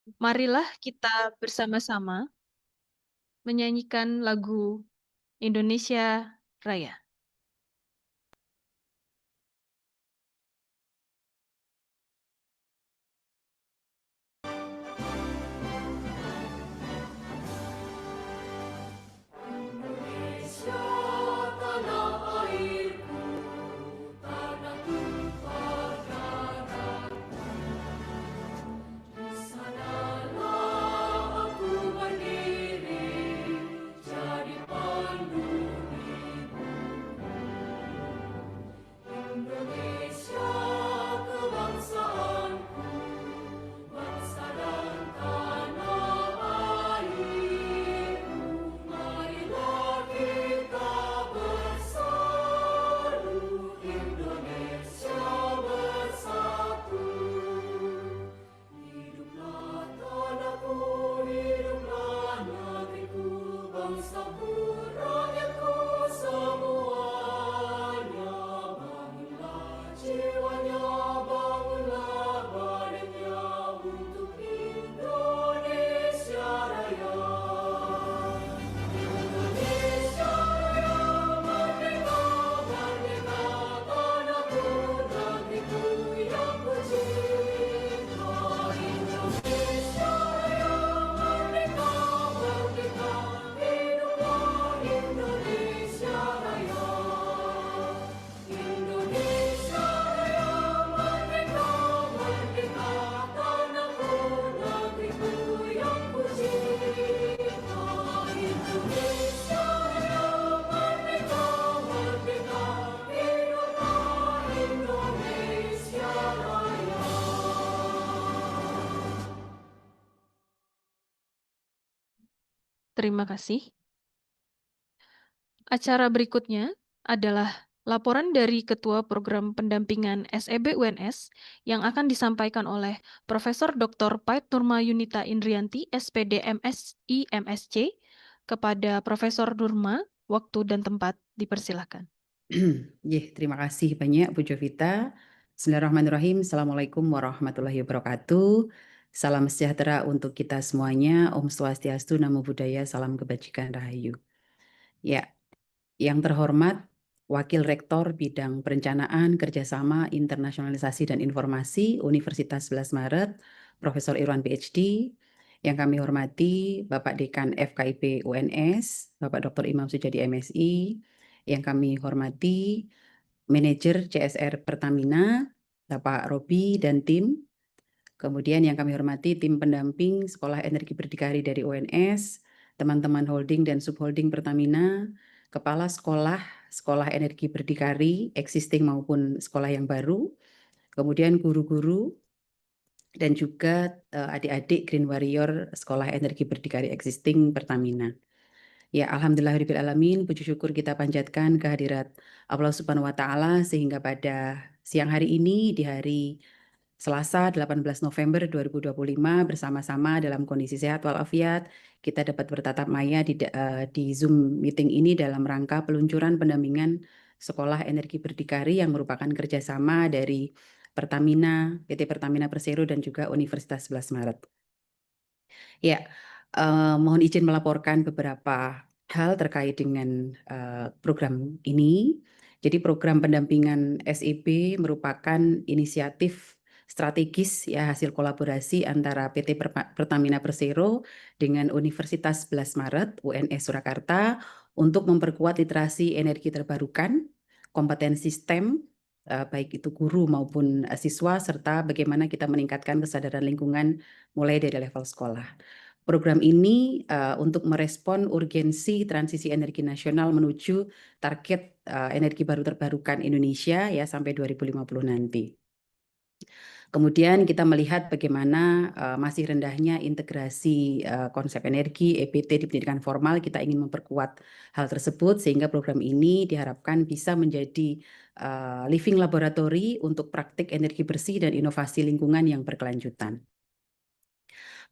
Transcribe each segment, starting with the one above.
Marilah kita bersama-sama menyanyikan lagu Indonesia Raya. Indonesia tanah airku, tanah tumpah darahku. Di sanalah aku berdiri, jadi pandu hidup. Indonesia kebangsaanku, bangsa dan tanah airku. Marilah kita bersatu, Indonesia bersatu. Hiduplah tanahku, hiduplah negeriku, bangsaku, rakyatku semuanya. Bangunlah jiwanya, bangunlah badannya untuk Indonesia Raya. Indonesia Raya, merdeka, merdeka, tanahku, negeriku yang ku cinta. Indonesia Raya, merdeka, merdeka, hiduplah Indonesia Raya. Indonesia Raya, merdeka, merdeka, tanahku, negeriku yang ku cinta. Indonesia Raya, merdeka, merdeka, hiduplah Indonesia Raya. Terima kasih. Acara berikutnya adalah laporan dari Ketua Program Pendampingan SEB UNS yang akan disampaikan oleh Profesor Dr. Pait Nurma Yunita Indrianti, SPD MSI MSc, kepada Profesor Nurma. Waktu dan tempat dipersilakan. Terima kasih banyak Bu Jovita. Bismillahirrahmanirrahim. Assalamualaikum warahmatullahi wabarakatuh. Salam sejahtera untuk kita semuanya. Om Swastiastu, Namo Buddhaya, salam kebajikan rahayu. Ya, yang terhormat Wakil Rektor Bidang Perencanaan, Kerjasama, Internasionalisasi dan Informasi Universitas 11 Maret, Profesor Irwan PhD. Yang kami hormati Bapak Dekan FKIP UNS, Bapak Dr. Imam Sujadi MSI. Yang kami hormati Manajer CSR Pertamina, Bapak Robi dan tim. Kemudian yang kami hormati tim pendamping Sekolah Energi Berdikari dari UNS, teman-teman holding dan subholding Pertamina, kepala Sekolah Energi Berdikari, existing maupun sekolah yang baru, kemudian guru-guru, dan juga adik-adik Green Warrior Sekolah Energi Berdikari existing Pertamina. Ya, alhamdulillahirrahmanirrahim, puji syukur kita panjatkan kehadirat Allah Subhanahu wa Ta'ala sehingga pada siang hari ini, di hari Selasa 18 November 2025, bersama-sama dalam kondisi sehat walafiat, kita dapat bertatap maya di Zoom meeting ini dalam rangka peluncuran pendampingan Sekolah Energi Berdikari yang merupakan kerjasama dari Pertamina, PT Pertamina Persero, dan juga Universitas 11 Maret. Ya, mohon izin melaporkan beberapa hal terkait dengan program ini. Jadi program pendampingan SEB merupakan inisiatif strategis ya hasil kolaborasi antara PT Pertamina Persero dengan Universitas 11 Maret UNS Surakarta untuk memperkuat literasi energi terbarukan, kompetensi STEM, baik itu guru maupun siswa, serta bagaimana kita meningkatkan kesadaran lingkungan mulai dari level sekolah. Program ini untuk merespon urgensi transisi energi nasional menuju target energi baru terbarukan Indonesia ya sampai 2050 nanti. Kemudian kita melihat bagaimana masih rendahnya integrasi konsep energi EPT di pendidikan formal. Kita ingin memperkuat hal tersebut sehingga program ini diharapkan bisa menjadi living laboratory untuk praktik energi bersih dan inovasi lingkungan yang berkelanjutan.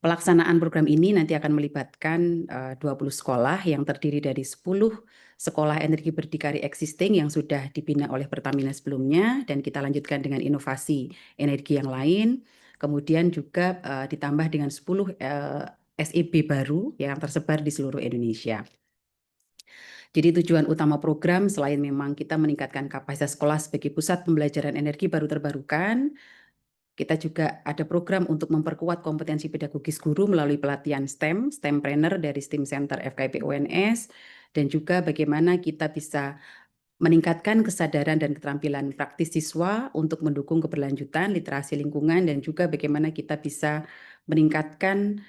Pelaksanaan program ini nanti akan melibatkan 20 sekolah yang terdiri dari 10 sekolah energi berdikari existing yang sudah dibina oleh Pertamina sebelumnya, dan kita lanjutkan dengan inovasi energi yang lain. kemudian juga ditambah dengan 10 SEB baru yang tersebar di seluruh Indonesia. Jadi tujuan utama program selain memang kita meningkatkan kapasitas sekolah sebagai pusat pembelajaran energi baru terbarukan, kita juga ada program untuk memperkuat kompetensi pedagogis guru melalui pelatihan STEM, STEMpreneur dari STEAM Center FKIP UNS, dan juga bagaimana kita bisa meningkatkan kesadaran dan keterampilan praktis siswa untuk mendukung keberlanjutan literasi lingkungan, dan juga bagaimana kita bisa meningkatkan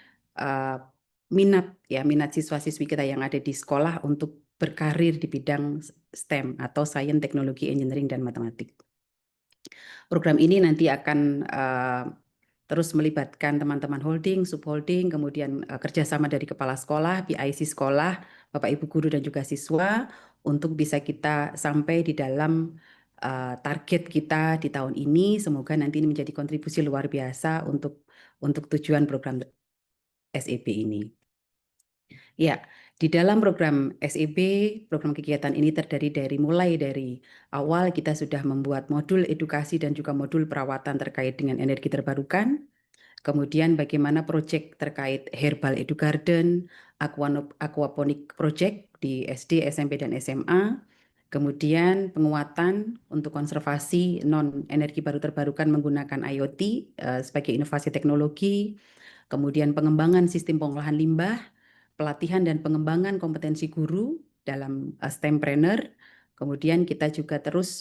minat siswa-siswi kita yang ada di sekolah untuk berkarir di bidang STEM atau Sains, Teknologi, Engineering, dan Matematik. Program ini nanti akan terus melibatkan teman-teman holding, subholding, kemudian kerjasama dari kepala sekolah, PIC sekolah, Bapak Ibu guru dan juga siswa untuk bisa kita sampai di dalam target kita di tahun ini. Semoga nanti ini menjadi kontribusi luar biasa untuk tujuan program SEB ini. Ya, di dalam program SEB, program kegiatan ini terdiri mulai dari awal kita sudah membuat modul edukasi dan juga modul perawatan terkait dengan energi terbarukan. Kemudian bagaimana proyek terkait Herbal Edu Garden, Aquaponic Project di SD, SMP, dan SMA. Kemudian penguatan untuk konservasi non-energi baru terbarukan menggunakan IoT sebagai inovasi teknologi. Kemudian pengembangan sistem pengolahan limbah, pelatihan dan pengembangan kompetensi guru dalam STEMpreneur. Kemudian kita juga terus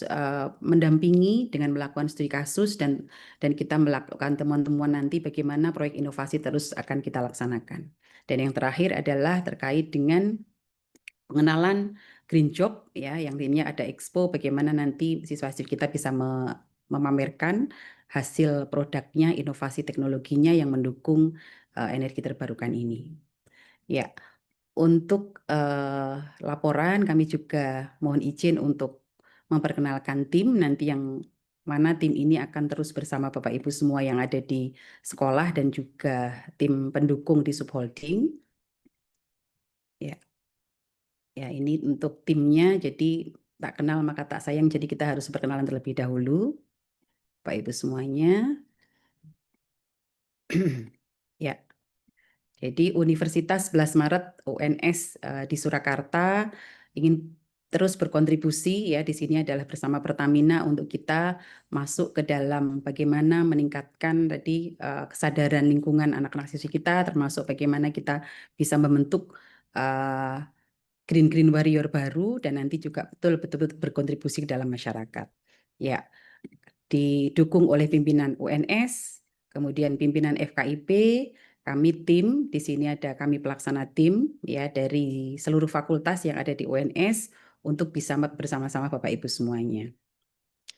mendampingi dengan melakukan studi kasus dan kita melakukan temuan-temuan nanti bagaimana proyek inovasi terus akan kita laksanakan. Dan yang terakhir adalah terkait dengan pengenalan Green Job ya, yang intinya ada expo bagaimana nanti siswa-siswi kita bisa memamerkan hasil produknya, inovasi teknologinya yang mendukung energi terbarukan ini. Ya, untuk laporan kami juga mohon izin untuk memperkenalkan tim nanti yang mana tim ini akan terus bersama Bapak Ibu semua yang ada di sekolah dan juga tim pendukung di subholding. Ya. Ya, ini untuk timnya, jadi tak kenal maka tak sayang, jadi kita harus berkenalan terlebih dahulu, Bapak Ibu semuanya. Ya, jadi Universitas 11 Maret UNS di Surakarta ingin terus berkontribusi ya di sini adalah bersama Pertamina untuk kita masuk ke dalam bagaimana meningkatkan tadi kesadaran lingkungan anak-anak siswi kita, termasuk bagaimana kita bisa membentuk Green Warrior baru dan nanti juga betul-betul berkontribusi ke dalam masyarakat. Ya, didukung oleh pimpinan UNS, kemudian pimpinan FKIP, kami tim, di sini ada kami pelaksana tim ya dari seluruh fakultas yang ada di UNS untuk bisa bersama-sama Bapak Ibu semuanya.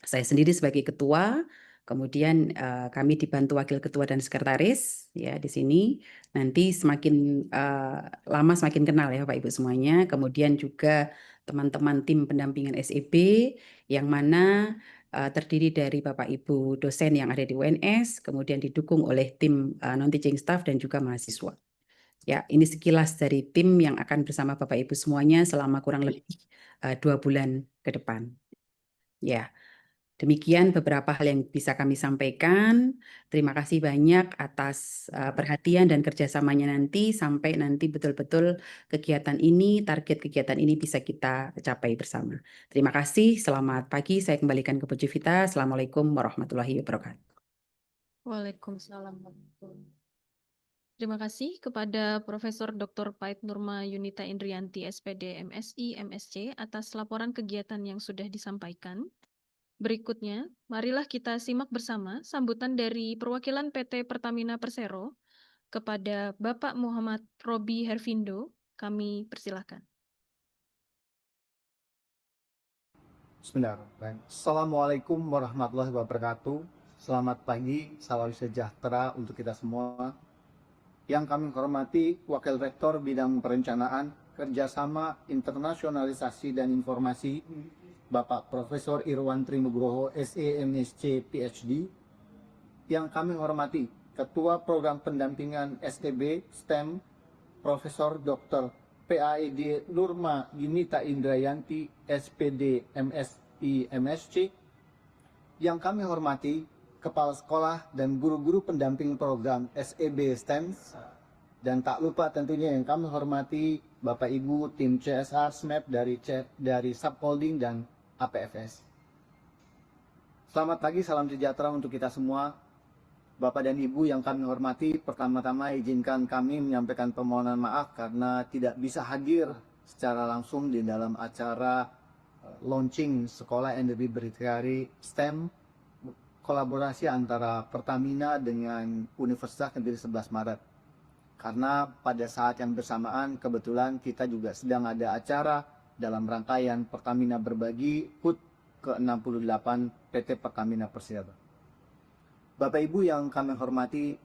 Saya sendiri sebagai ketua, kemudian kami dibantu wakil ketua dan sekretaris ya di sini. Nanti semakin lama semakin kenal ya Bapak Ibu semuanya. Kemudian juga teman-teman tim pendampingan SEB yang mana terdiri dari Bapak Ibu dosen yang ada di UNS, kemudian didukung oleh tim non-teaching staff dan juga mahasiswa. Ya, ini sekilas dari tim yang akan bersama Bapak Ibu semuanya selama kurang lebih 2 bulan ke depan. Ya, demikian beberapa hal yang bisa kami sampaikan. Terima kasih banyak atas perhatian dan kerjasamanya nanti sampai nanti betul-betul kegiatan ini, target kegiatan ini bisa kita capai bersama. Terima kasih, selamat pagi. Saya kembalikan ke Bu Jovita. Assalamualaikum warahmatullahi wabarakatuh. Waalaikumsalam. Terima kasih kepada Profesor Dr. Pait Nurma Yunita Indrianti, SPD, MSI, MSc atas laporan kegiatan yang sudah disampaikan. Berikutnya, marilah kita simak bersama sambutan dari perwakilan PT Pertamina Persero kepada Bapak Muhammad Robi Hervindo. Kami persilahkan. Bismillahirrahmanirrahim. Assalamualaikum warahmatullahi wabarakatuh. Selamat pagi, salam sejahtera untuk kita semua. Yang kami hormati Wakil Rektor Bidang Perencanaan, Kerjasama, Internasionalisasi, dan Informasi, Bapak Profesor Irwan Trinugroho, SE, MSc, PhD. Yang kami hormati Ketua Program Pendampingan STB, STEM, Profesor Dr. PAED Nurma Yunita Indrayanti, SPD, MSI, MSc. Yang kami hormati kepala sekolah dan guru-guru pendamping program SEB STEM, dan tak lupa tentunya yang kami hormati Bapak Ibu tim CSR SMAP dari Subholding dan APFS. Selamat pagi, salam sejahtera untuk kita semua. Bapak dan Ibu yang kami hormati, pertama-tama izinkan kami menyampaikan permohonan maaf karena tidak bisa hadir secara langsung di dalam acara launching Sekolah Energi Berdikari STEM, kolaborasi antara Pertamina dengan Universitas Negeri 11 Maret. Karena pada saat yang bersamaan kebetulan kita juga sedang ada acara dalam rangkaian Pertamina Berbagi HUT ke-68 PT Pertamina Persero. Bapak Ibu yang kami hormati,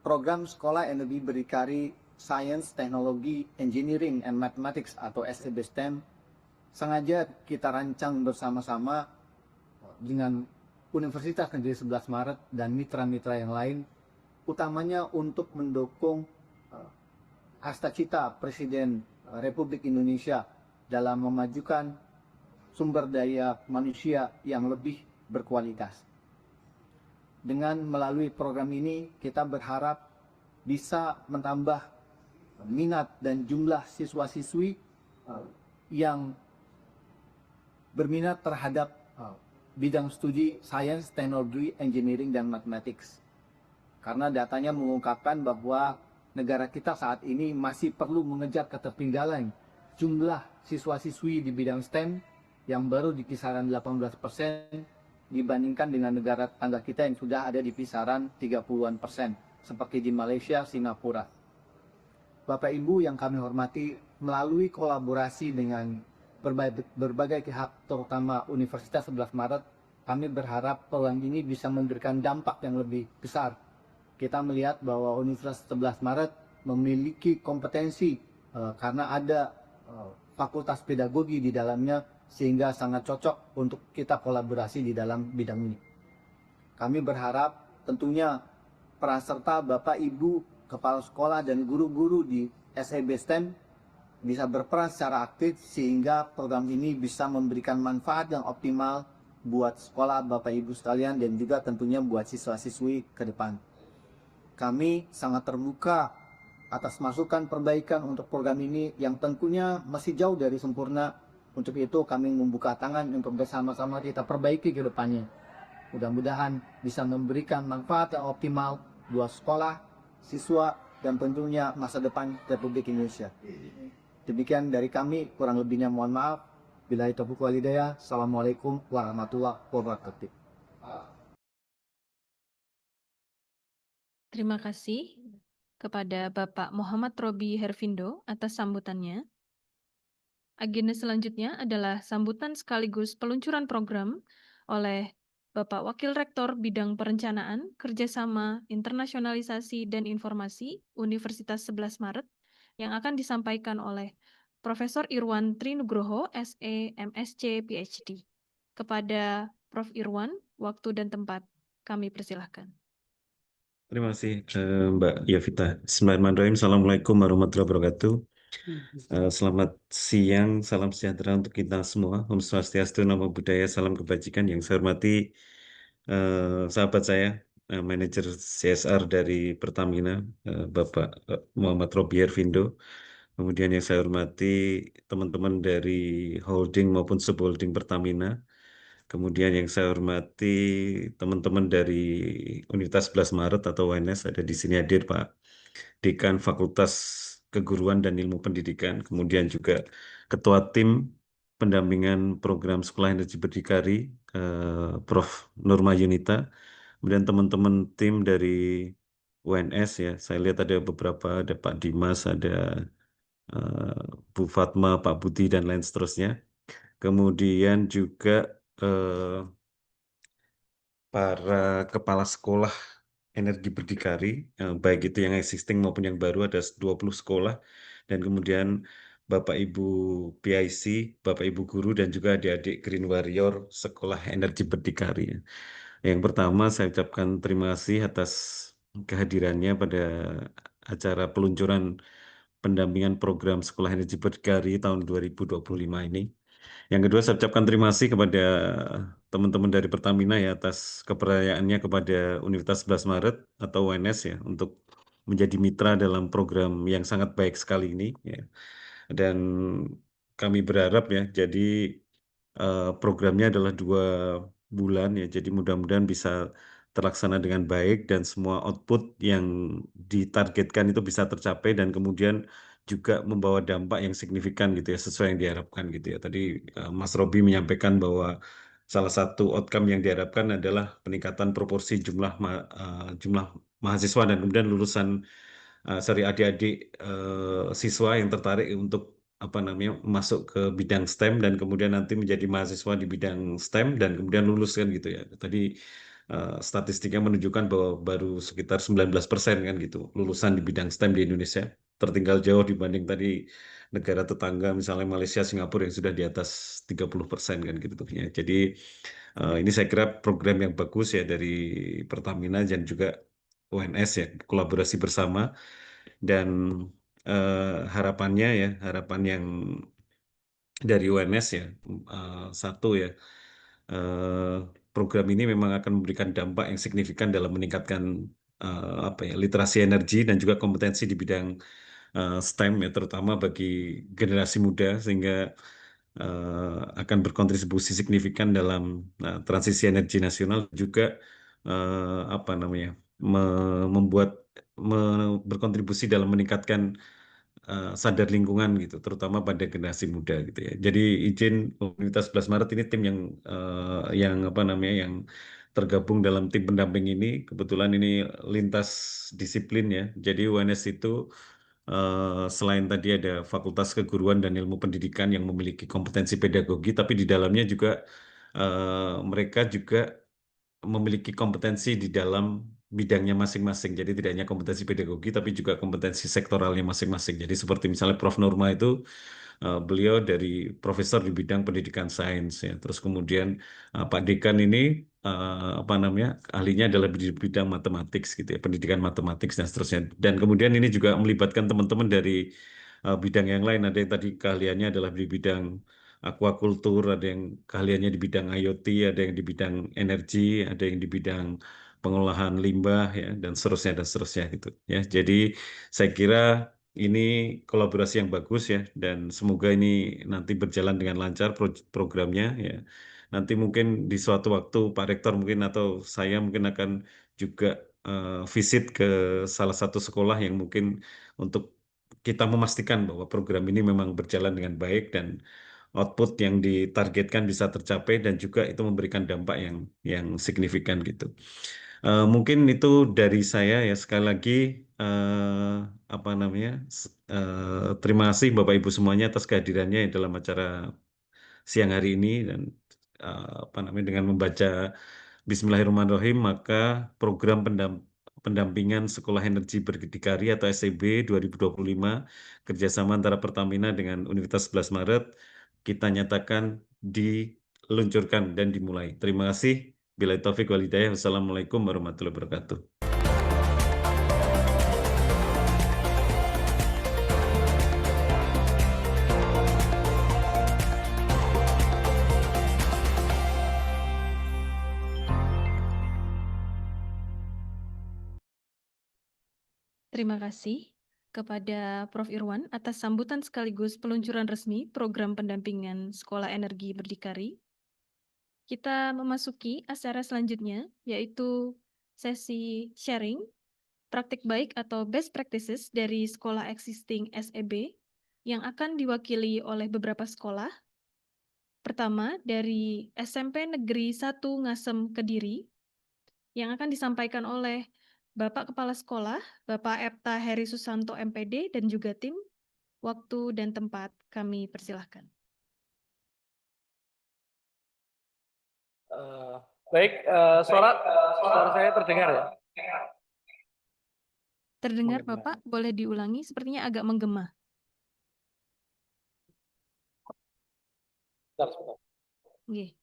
program Sekolah Energi Berdikari Science, Teknologi, Engineering, and Mathematics atau STB STEM sengaja kita rancang bersama-sama dengan Universitas Negeri 11 Maret dan mitra-mitra yang lain, utamanya untuk mendukung cita Presiden Republik Indonesia dalam memajukan sumber daya manusia yang lebih berkualitas. Dengan melalui program ini, kita berharap bisa menambah minat dan jumlah siswa-siswi yang berminat terhadap bidang studi Science, Teknologi, Engineering, dan Mathematics. Karena datanya mengungkapkan bahwa negara kita saat ini masih perlu mengejar ketertinggalan jumlah siswa-siswi di bidang STEM yang baru di kisaran 18% dibandingkan dengan negara tetangga kita yang sudah ada di kisaran 30-an persen, seperti di Malaysia, Singapura. Bapak Ibu yang kami hormati, melalui kolaborasi dengan berbagai pihak, terutama Universitas 11 Maret, kami berharap program ini bisa memberikan dampak yang lebih besar. Kita melihat bahwa Universitas 11 Maret memiliki kompetensi karena ada fakultas pedagogi di dalamnya, sehingga sangat cocok untuk kita kolaborasi di dalam bidang ini. Kami berharap tentunya peran serta Bapak Ibu, Kepala Sekolah dan guru-guru di SEB STEM bisa berperan secara aktif sehingga program ini bisa memberikan manfaat yang optimal buat sekolah Bapak Ibu sekalian dan juga tentunya buat siswa-siswi ke depan. Kami sangat terbuka atas masukan perbaikan untuk program ini yang tentunya masih jauh dari sempurna. Untuk itu kami membuka tangan untuk bersama-sama kita perbaiki ke depannya. Mudah-mudahan bisa memberikan manfaat yang optimal buat sekolah, siswa, dan tentunya masa depan Republik Indonesia. Demikian dari kami, kurang lebihnya mohon maaf. Billahi taufiq wal hidayah. Assalamualaikum warahmatullahi wabarakatuh. Terima kasih kepada Bapak Muhammad Robi Hervindo atas sambutannya. Agenda selanjutnya adalah sambutan sekaligus peluncuran program oleh Bapak Wakil Rektor Bidang Perencanaan, Kerjasama, Internasionalisasi, dan Informasi Universitas 11 Maret yang akan disampaikan oleh Profesor Irwan Trinugroho, SE, MSc, PhD. Kepada Prof. Irwan, waktu dan tempat kami persilahkan. Terima kasih Mbak Yovita. Bismillahirrahmanirrahim. Assalamualaikum warahmatullahi wabarakatuh. Selamat siang, salam sejahtera untuk kita semua. Om Swastiastu, Namo Buddhaya, salam kebajikan. Yang saya hormati sahabat saya, manajer CSR dari Pertamina, Bapak Muhammad Robi Hervindo. Kemudian yang saya hormati teman-teman dari holding maupun subholding Pertamina. Kemudian yang saya hormati teman-teman dari Universitas 11 Maret atau UNS, ada di sini hadir Pak Dekan Fakultas Keguruan dan Ilmu Pendidikan, kemudian juga Ketua Tim Pendampingan Program Sekolah Energi Berdikari, Prof. Nurma Yunita, kemudian teman-teman tim dari UNS ya, saya lihat ada beberapa, ada Pak Dimas, ada Bu Fatma, Pak Budi, dan lain seterusnya. Kemudian juga para kepala sekolah energi berdikari, baik itu yang existing maupun yang baru, ada 20 sekolah, dan kemudian Bapak Ibu PIC, Bapak Ibu guru, dan juga adik-adik Green Warrior Sekolah Energi Berdikari. Yang pertama, saya ucapkan terima kasih atas kehadirannya pada acara peluncuran pendampingan program Sekolah Energi Berdikari tahun 2025 ini. Yang kedua, saya ucapkan terima kasih kepada teman-teman dari Pertamina ya atas kepercayaannya kepada Universitas 11 Maret atau UNS ya untuk menjadi mitra dalam program yang sangat baik sekali ini ya. Dan kami berharap ya, jadi programnya adalah 2 bulan ya, jadi mudah-mudahan bisa terlaksana dengan baik dan semua output yang ditargetkan itu bisa tercapai dan kemudian juga membawa dampak yang signifikan gitu ya, sesuai yang diharapkan gitu ya. Tadi Mas Robi menyampaikan bahwa salah satu outcome yang diharapkan adalah peningkatan proporsi jumlah mahasiswa dan kemudian lulusan adik-adik siswa yang tertarik untuk apa namanya masuk ke bidang STEM dan kemudian nanti menjadi mahasiswa di bidang STEM dan kemudian lulus kan gitu ya. Tadi statistiknya menunjukkan bahwa baru sekitar 19% kan gitu lulusan di bidang STEM di Indonesia. Tertinggal jauh dibanding tadi negara tetangga misalnya Malaysia, Singapura yang sudah di atas 30% kan gitu tuh ya. Jadi ini saya kira program yang bagus ya dari Pertamina dan juga UNS ya kolaborasi bersama dan harapannya ya harapan yang dari UNS ya satu ya eh, program ini memang akan memberikan dampak yang signifikan dalam meningkatkan apa ya literasi energi dan juga kompetensi di bidang STEM ya terutama bagi generasi muda sehingga akan berkontribusi signifikan dalam transisi energi nasional juga apa namanya membuat berkontribusi dalam meningkatkan sadar lingkungan gitu, terutama pada generasi muda gitu ya. Jadi izin Universitas 11 Maret ini tim yang apa namanya yang tergabung dalam tim pendamping ini. Kebetulan ini lintas disiplin ya. Jadi UNS itu selain tadi ada Fakultas Keguruan dan Ilmu Pendidikan yang memiliki kompetensi pedagogi, tapi di dalamnya juga mereka juga memiliki kompetensi di dalam bidangnya masing-masing. Jadi tidak hanya kompetensi pedagogi, tapi juga kompetensi sektoralnya masing-masing. Jadi seperti misalnya Prof. Nurma itu, beliau dari profesor di bidang pendidikan sains ya. Terus kemudian Pak Dekan ini apa namanya ahlinya adalah di bidang matematik gitu ya, pendidikan matematik dan seterusnya. Dan kemudian ini juga melibatkan teman-teman dari bidang yang lain. Ada yang tadi keahliannya adalah di bidang aquacultur, ada yang keahliannya di bidang IoT, ada yang di bidang energi, ada yang di bidang pengolahan limbah ya dan seterusnya gitu ya. Jadi saya kira ini kolaborasi yang bagus ya dan semoga ini nanti berjalan dengan lancar programnya ya. Nanti mungkin di suatu waktu Pak Rektor mungkin atau saya mungkin akan juga visit ke salah satu sekolah yang mungkin untuk kita memastikan bahwa program ini memang berjalan dengan baik dan output yang ditargetkan bisa tercapai dan juga itu memberikan dampak yang signifikan gitu. Mungkin itu dari saya ya sekali lagi apa namanya terima kasih Bapak Ibu semuanya atas kehadirannya dalam acara siang hari ini dan apa namanya dengan membaca Bismillahirrahmanirrahim maka program pendampingan Sekolah Energi Berdikari atau SEB 2025 kerjasama antara Pertamina dengan Universitas 11 Maret kita nyatakan diluncurkan dan dimulai. Terima kasih. Bila taufik walhidayah. Wassalamualaikum warahmatullahi wabarakatuh. Terima kasih kepada Prof. Irwan atas sambutan sekaligus peluncuran resmi program pendampingan Sekolah Energi Berdikari. Kita memasuki acara selanjutnya, yaitu sesi sharing, praktik baik atau best practices dari sekolah existing SEB yang akan diwakili oleh beberapa sekolah. Pertama, dari SMP Negeri 1 Ngasem Kediri, yang akan disampaikan oleh Bapak Kepala Sekolah, Bapak Epta Heri Susanto MPD, dan juga tim. Waktu dan tempat kami persilahkan. Baik, suara saya terdengar ya? Terdengar Bapak, boleh diulangi, sepertinya agak menggema. Sebentar. Nggih.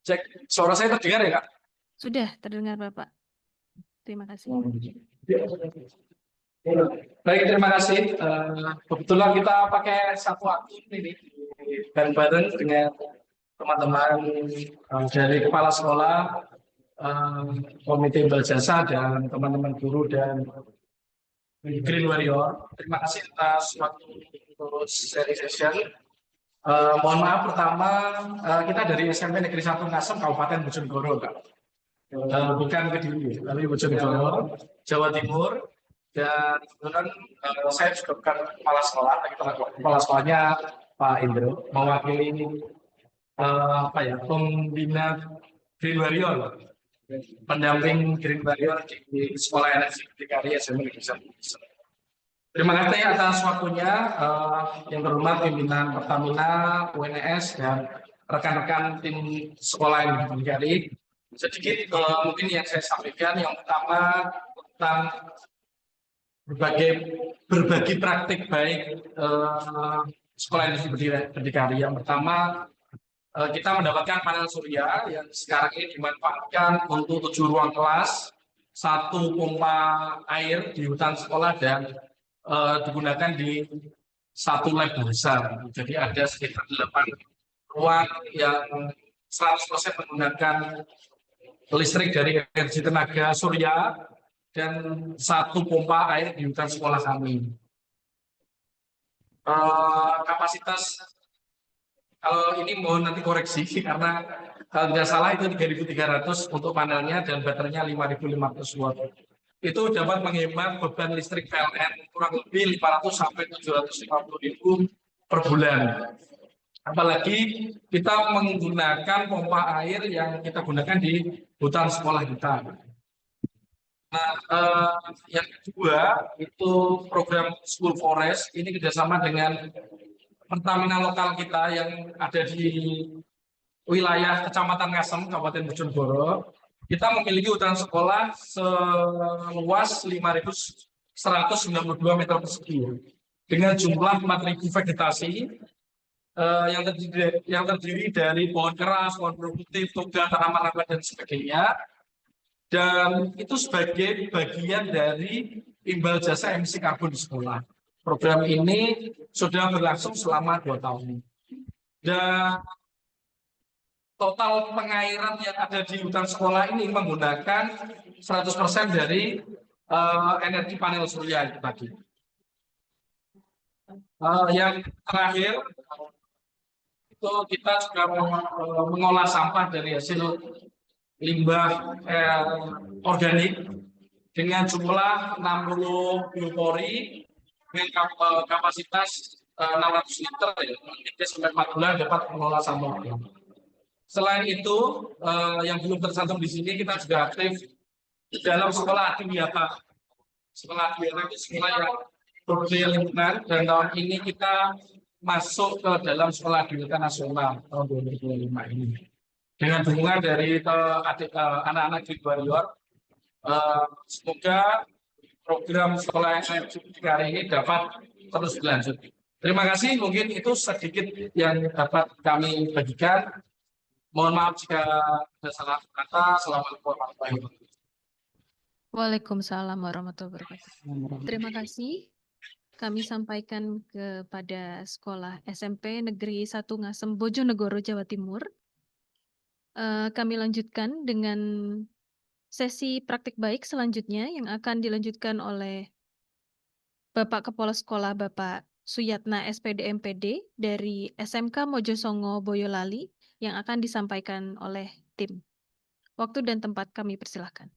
Cek, suara saya terdengar ya Kak? Sudah terdengar Bapak. Terima kasih. Baik, terima kasih. Kebetulan kita pakai satu akun ini bareng-bareng dengan teman-teman dari kepala sekolah, komite Baljasa dan teman-teman guru dan Green Warrior. Terima kasih atas waktu untuk sharing session. Mohon maaf pertama kita dari SMP Negeri 1 Ngasem Kabupaten Bojonegoro, Kak. Bukan Kediri, tapi Bojonegoro, Jawa Timur. Dan kebetulan saya juga bukan kepala sekolah, tapi kepala sekolahnya Pak Indro mewakili pembina Green Warrior, pendamping Green Warrior di Sekolah Energi Berdikari SMP Negeri 1. Terima kasih atas waktunya yang terhormat pimpinan Pertamina, UNS, dan rekan-rekan tim Sekolah Energi Berdikari. Sedikit mungkin yang saya sampaikan, yang pertama tentang berbagi praktik baik Sekolah Energi Berdikari. Yang pertama, kita mendapatkan panel surya yang sekarang ini dimanfaatkan untuk 7 ruang kelas, 1 pompa air di hutan sekolah, dan digunakan di 1 lab besar. Jadi ada sekitar 8 ruang yang 100% menggunakan listrik dari energi tenaga surya dan 1 pompa air di hutan sekolah kami. Kapasitas, kalau ini mohon nanti koreksi karena kalau tidak salah itu 3.300 untuk panelnya dan baterainya 5.500 watt. Itu dapat menghemat beban listrik PLN kurang lebih 500 sampai 750 ribu per bulan. Apalagi kita menggunakan pompa air yang kita gunakan di hutan sekolah kita. Nah, yang kedua itu program School Forest, ini kerjasama dengan Pertamina lokal kita yang ada di wilayah Kecamatan Ngasem, Kabupaten Bojonegoro. Kita memiliki hutan sekolah seluas 5.192 meter persegi dengan jumlah 4.000 vegetasi yang terdiri dari pohon keras, pohon produktif, toga, tanaman rambat, dan sebagainya. Dan itu sebagai bagian dari imbal jasa emisi karbon di sekolah. Program ini sudah berlangsung selama 2 tahun. Dan total pengairan yang ada di hutan sekolah ini menggunakan 100% dari energi panel surya itu tadi. Yang terakhir, itu kita juga mengolah sampah dari hasil limbah organik dengan jumlah 60 biopori dengan kapasitas 600 liter, ya, sampai 4 bulan dapat mengolah sampah. Selain itu, yang belum tercantum di sini, kita juga aktif di dalam sekolah adiwiyata. Sekolah adiwiyata itu sekolah yang berbudaya lingkungan, dan tahun ini kita masuk ke dalam sekolah adiwiyata nasional tahun 2025 ini. Dengan dukungan dari anak-anak Green Warrior, semoga program sekolah energi berdikari ini dapat terus berlanjut. Terima kasih, mungkin itu sedikit yang dapat kami bagikan. Mohon maaf jika ada salah kata. Assalamualaikum warahmatullahi wabarakatuh. Waalaikumsalam warahmatullahi wabarakatuh. Terima kasih. Kami sampaikan kepada Sekolah SMP Negeri 1 Ngasem, Bojonegoro, Jawa Timur. Kami lanjutkan dengan sesi praktik baik selanjutnya yang akan dilanjutkan oleh Bapak Kepala Sekolah Bapak Suyatna SPD MPD dari SMK Mojosongo Boyolali yang akan disampaikan oleh tim. Waktu dan tempat kami persilahkan.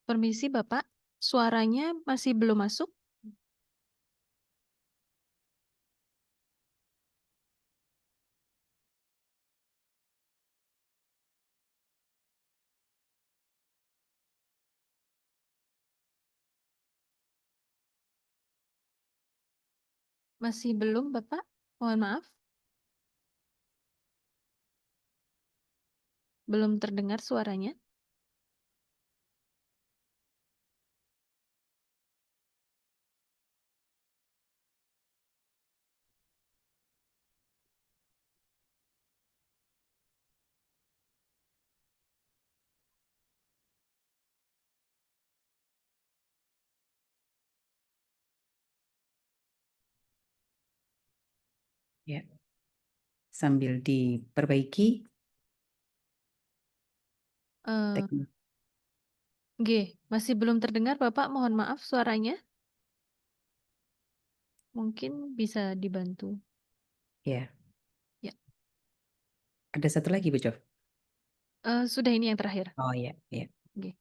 Permisi Bapak, suaranya masih belum masuk. Masih belum Bapak, mohon maaf. Belum terdengar suaranya. Ya, sambil diperbaiki Eh, teknik. Masih belum terdengar Bapak, mohon maaf suaranya. Mungkin bisa dibantu. Ya, Ya, ada satu lagi Bu Jo. sudah ini yang terakhir. Oh ya, ya. Oke.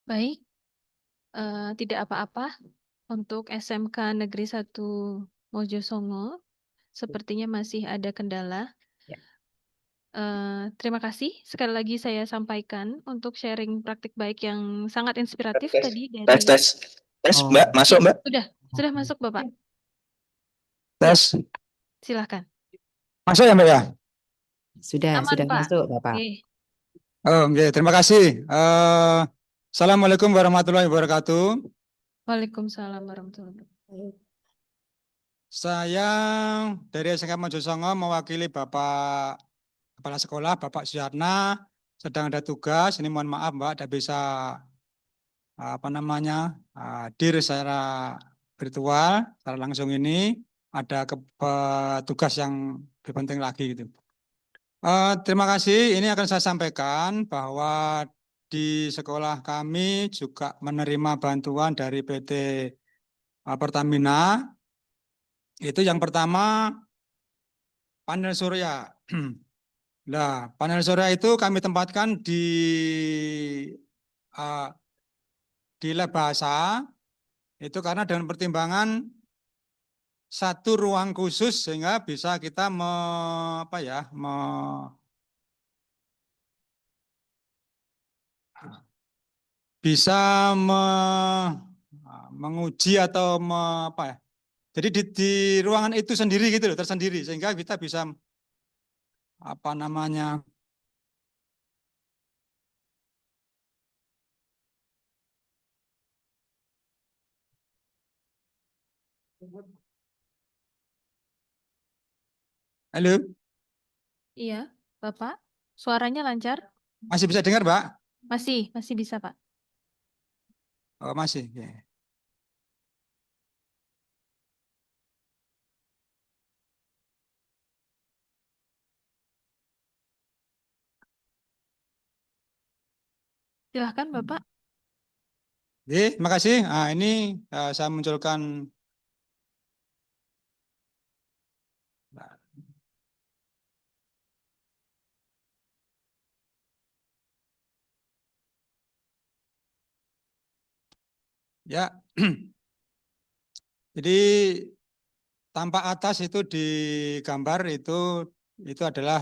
Baik, tidak apa-apa untuk SMK Negeri 1 Mojosongo. Sepertinya masih ada kendala. Ya. Terima kasih sekali lagi saya sampaikan untuk sharing praktik baik yang sangat inspiratif Tes, tadi tes, dari tes, tes, Oh, Mbak, masuk, Mbak. sudah masuk Bapak. Tes, Silahkan. masuk ya, Mbak ya? sudah Aman Pak. masuk Bapak. Oke. Oh, oke, terima kasih. Assalamualaikum warahmatullahi wabarakatuh. Waalaikumsalam warahmatullahi wabarakatuh. Saya dari SMK Mojosongo mewakili Bapak Kepala Sekolah, Bapak Suyarna, sedang ada tugas. Ini mohon maaf, Mbak, tidak bisa hadir secara virtual, secara langsung ini ada tugas yang lebih penting lagi gitu. Terima kasih. Ini akan saya sampaikan bahwa di sekolah kami juga menerima bantuan dari PT Pertamina. Itu yang pertama panel surya. Nah, panel surya itu kami tempatkan uh, di lab bahasa. Itu karena dengan pertimbangan satu ruang khusus sehingga bisa kita bisa menguji atau jadi di ruangan itu sendiri gitu loh, tersendiri sehingga kita bisa apa namanya halo, Iya, Bapak. Suaranya lancar? masih bisa dengar, Mbak? Masih bisa, Pak. Oh, masih. Ya. Silahkan, Bapak. Oke, terima kasih. Nah, ini saya munculkan ya. Jadi tampak atas itu di gambar itu adalah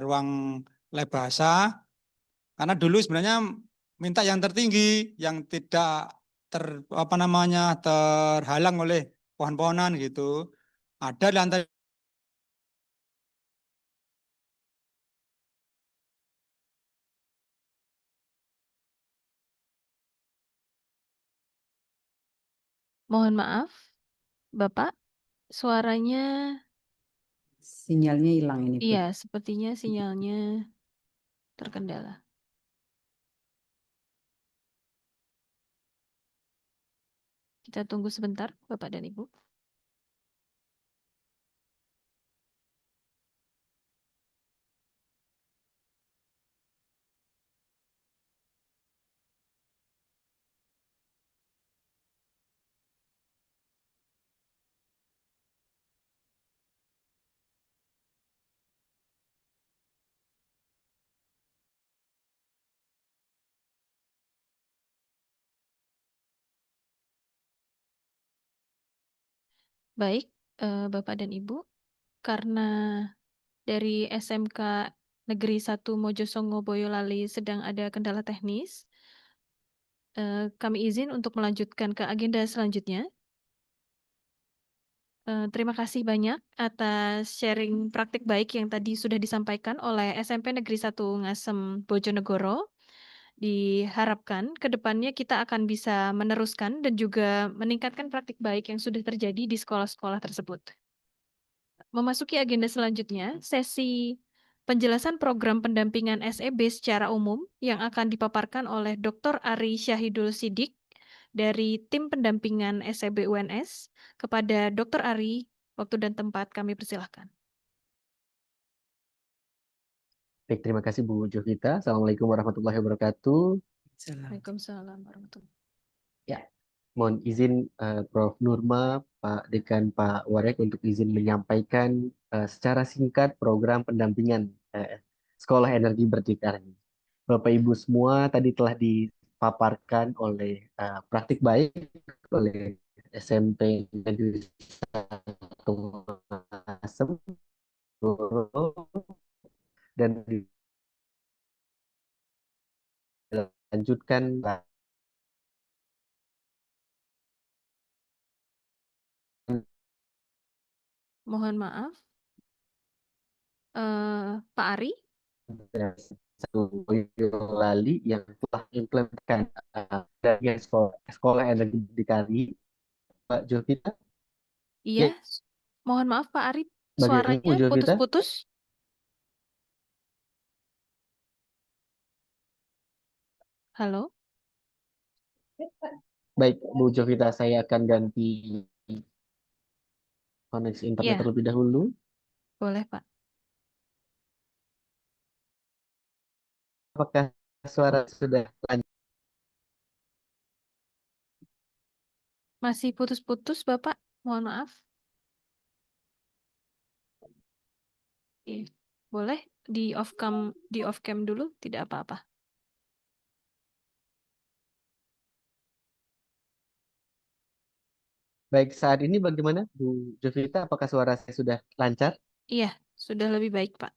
ruang lab bahasa. Karena dulu sebenarnya minta yang tertinggi, yang tidak terhalang oleh pohon-pohonan gitu. Ada di lantai Mohon maaf, Bapak. Suaranya, Sinyalnya hilang ini Bu. iya, sepertinya sinyalnya terkendala. Kita tunggu sebentar, Bapak dan Ibu. Baik, Bapak dan Ibu, karena dari SMK Negeri 1 Mojosongo Boyolali sedang ada kendala teknis, kami izin untuk melanjutkan ke agenda selanjutnya. Terima kasih banyak atas sharing praktik baik yang tadi sudah disampaikan oleh SMP Negeri 1 Ngasem Bojonegoro. Diharapkan ke depannya kita akan bisa meneruskan dan juga meningkatkan praktik baik yang sudah terjadi di sekolah-sekolah tersebut. Memasuki agenda selanjutnya, sesi penjelasan program pendampingan SEB secara umum yang akan dipaparkan oleh Dr. Ari Syahidul Sidik dari tim pendampingan SEB UNS. Kepada Dr. Ari, waktu dan tempat kami persilahkan. Baik, terima kasih Bu Jovita. Assalamualaikum warahmatullahi wabarakatuh. Salam. Waalaikumsalam warahmatullahi. Ya, mohon izin Prof. Nurma, Pak Dekan, Pak Warek untuk izin menyampaikan secara singkat program pendampingan Sekolah Energi Berdikari. Bapak Ibu semua tadi telah dipaparkan oleh praktik baik oleh SMP Negeri 1 Ngasem, dan dilanjutkan Mohon maaf, Pak Ari. satu Boyolali yang telah implementasikan dari sekolah energi berdikari. Pak Jovita, Iya, ya, mohon maaf Pak Ari, bagaimana Bu suaranya Jovita? putus-putus. Halo? Baik, Bu Jovita, saya akan ganti koneksi internet Iya, terlebih dahulu. boleh Pak. Apakah suara sudah lancar? Masih putus-putus Bapak, mohon maaf. Iya. Boleh di off cam dulu, tidak apa-apa. Baik, saat ini bagaimana Bu Jovita? Apakah suara saya sudah lancar? Iya, sudah lebih baik Pak.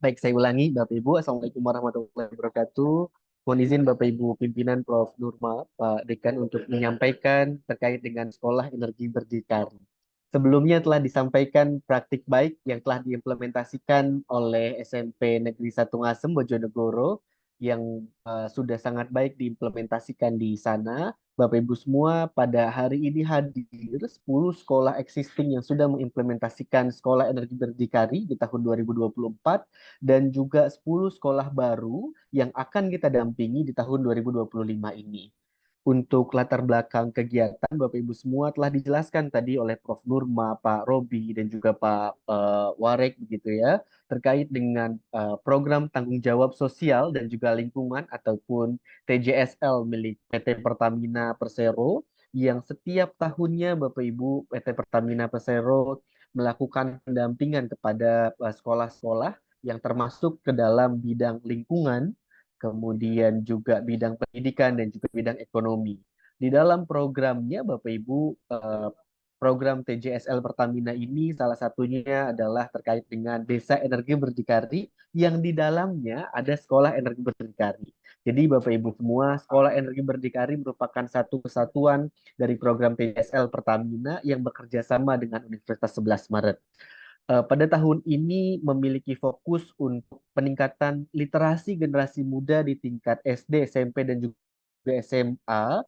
Baik, saya ulangi, Bapak Ibu. Assalamualaikum warahmatullahi wabarakatuh. Mohon izin Bapak Ibu pimpinan Prof. Nurma, Pak Dekan untuk menyampaikan terkait dengan Sekolah Energi Berdikari. Sebelumnya telah disampaikan praktik baik yang telah diimplementasikan oleh SMP Negeri 1 Ngasem, Bojonegoro, yang sudah sangat baik diimplementasikan di sana. Bapak Ibu semua, pada hari ini hadir 10 sekolah existing yang sudah mengimplementasikan Sekolah Energi Berdikari di tahun 2024 dan juga 10 sekolah baru yang akan kita dampingi di tahun 2025 ini. Untuk latar belakang kegiatan, Bapak Ibu semua telah dijelaskan tadi oleh Prof. Nurma, Pak Robi, dan juga Pak Warek begitu ya, terkait dengan program tanggung jawab sosial dan juga lingkungan ataupun TJSL milik PT Pertamina Persero yang setiap tahunnya Bapak Ibu PT Pertamina Persero melakukan pendampingan kepada sekolah-sekolah yang termasuk ke dalam bidang lingkungan, kemudian juga bidang pendidikan dan juga bidang ekonomi. Di dalam programnya Bapak Ibu, program TJSL Pertamina ini salah satunya adalah terkait dengan Desa Energi Berdikari yang di dalamnya ada Sekolah Energi Berdikari. Jadi Bapak Ibu semua, Sekolah Energi Berdikari merupakan satu kesatuan dari program TJSL Pertamina yang bekerja sama dengan Universitas 11 Maret. Pada tahun ini memiliki fokus untuk peningkatan literasi generasi muda di tingkat SD, SMP, dan juga SMA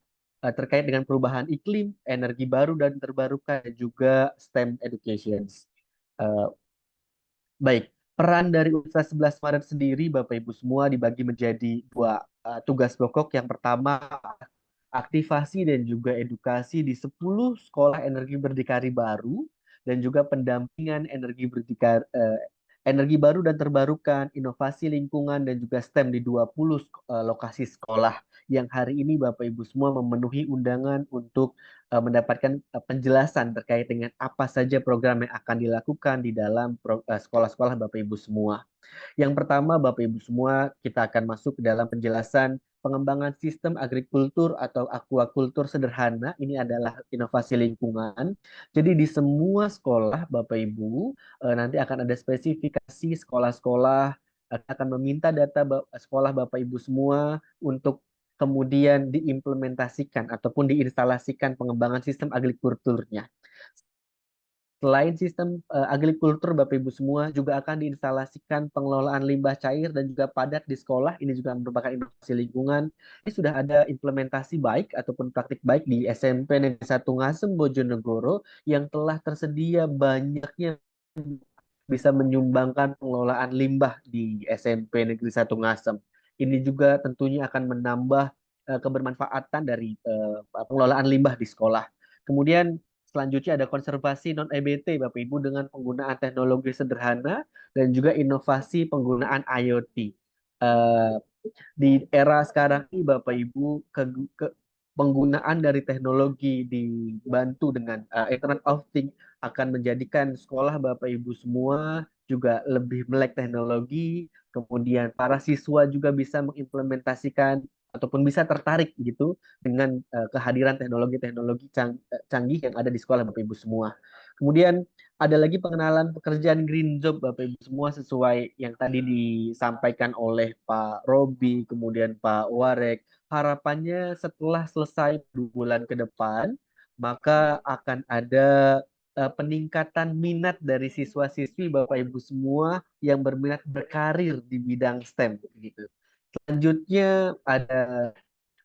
terkait dengan perubahan iklim, energi baru dan terbarukan, dan juga STEM education. Uh, Baik, peran dari Universitas 11 Maret sendiri, Bapak Ibu semua, dibagi menjadi dua tugas pokok. Yang pertama, aktivasi dan juga edukasi di 10 sekolah energi berdikari baru dan juga pendampingan energi baru dan terbarukan, inovasi lingkungan dan juga STEM di 20 lokasi sekolah yang hari ini Bapak Ibu semua memenuhi undangan untuk mendapatkan penjelasan terkait dengan apa saja program yang akan dilakukan di dalam sekolah-sekolah Bapak Ibu semua. Yang pertama, Bapak Ibu semua, kita akan masuk ke dalam penjelasan pengembangan sistem agrikultur atau aquakultur sederhana. Ini adalah inovasi lingkungan. Jadi di semua sekolah Bapak Ibu nanti akan ada spesifikasi sekolah-sekolah akan meminta data sekolah Bapak Ibu semua untuk kemudian diimplementasikan ataupun diinstalasikan pengembangan sistem agrikulturnya. Selain sistem agrikultur, Bapak Ibu semua juga akan diinstalasikan pengelolaan limbah cair dan juga padat di sekolah. Ini juga merupakan inovasi lingkungan. Ini sudah ada implementasi baik ataupun praktik baik di SMP Negeri 1 Ngasem Bojonegoro yang telah tersedia banyaknya bisa menyumbangkan pengelolaan limbah di SMP Negeri 1 Ngasem. Ini juga tentunya akan menambah kebermanfaatan dari pengelolaan limbah di sekolah. Kemudian selanjutnya ada konservasi non-EBT Bapak Ibu dengan penggunaan teknologi sederhana dan juga inovasi penggunaan IoT. Di era sekarang ini Bapak Ibu penggunaan dari teknologi dibantu dengan Internet of Things akan menjadikan sekolah Bapak Ibu semua juga lebih melek teknologi, kemudian para siswa juga bisa mengimplementasikan ataupun bisa tertarik gitu dengan kehadiran teknologi-teknologi canggih yang ada di sekolah Bapak Ibu semua. Kemudian ada lagi pengenalan pekerjaan green job Bapak Ibu semua sesuai yang tadi disampaikan oleh Pak Robi, kemudian Pak Warek. Harapannya setelah selesai 2 bulan ke depan, maka akan ada peningkatan minat dari siswa-siswi Bapak Ibu semua yang berminat berkarir di bidang STEM gitu. Selanjutnya ada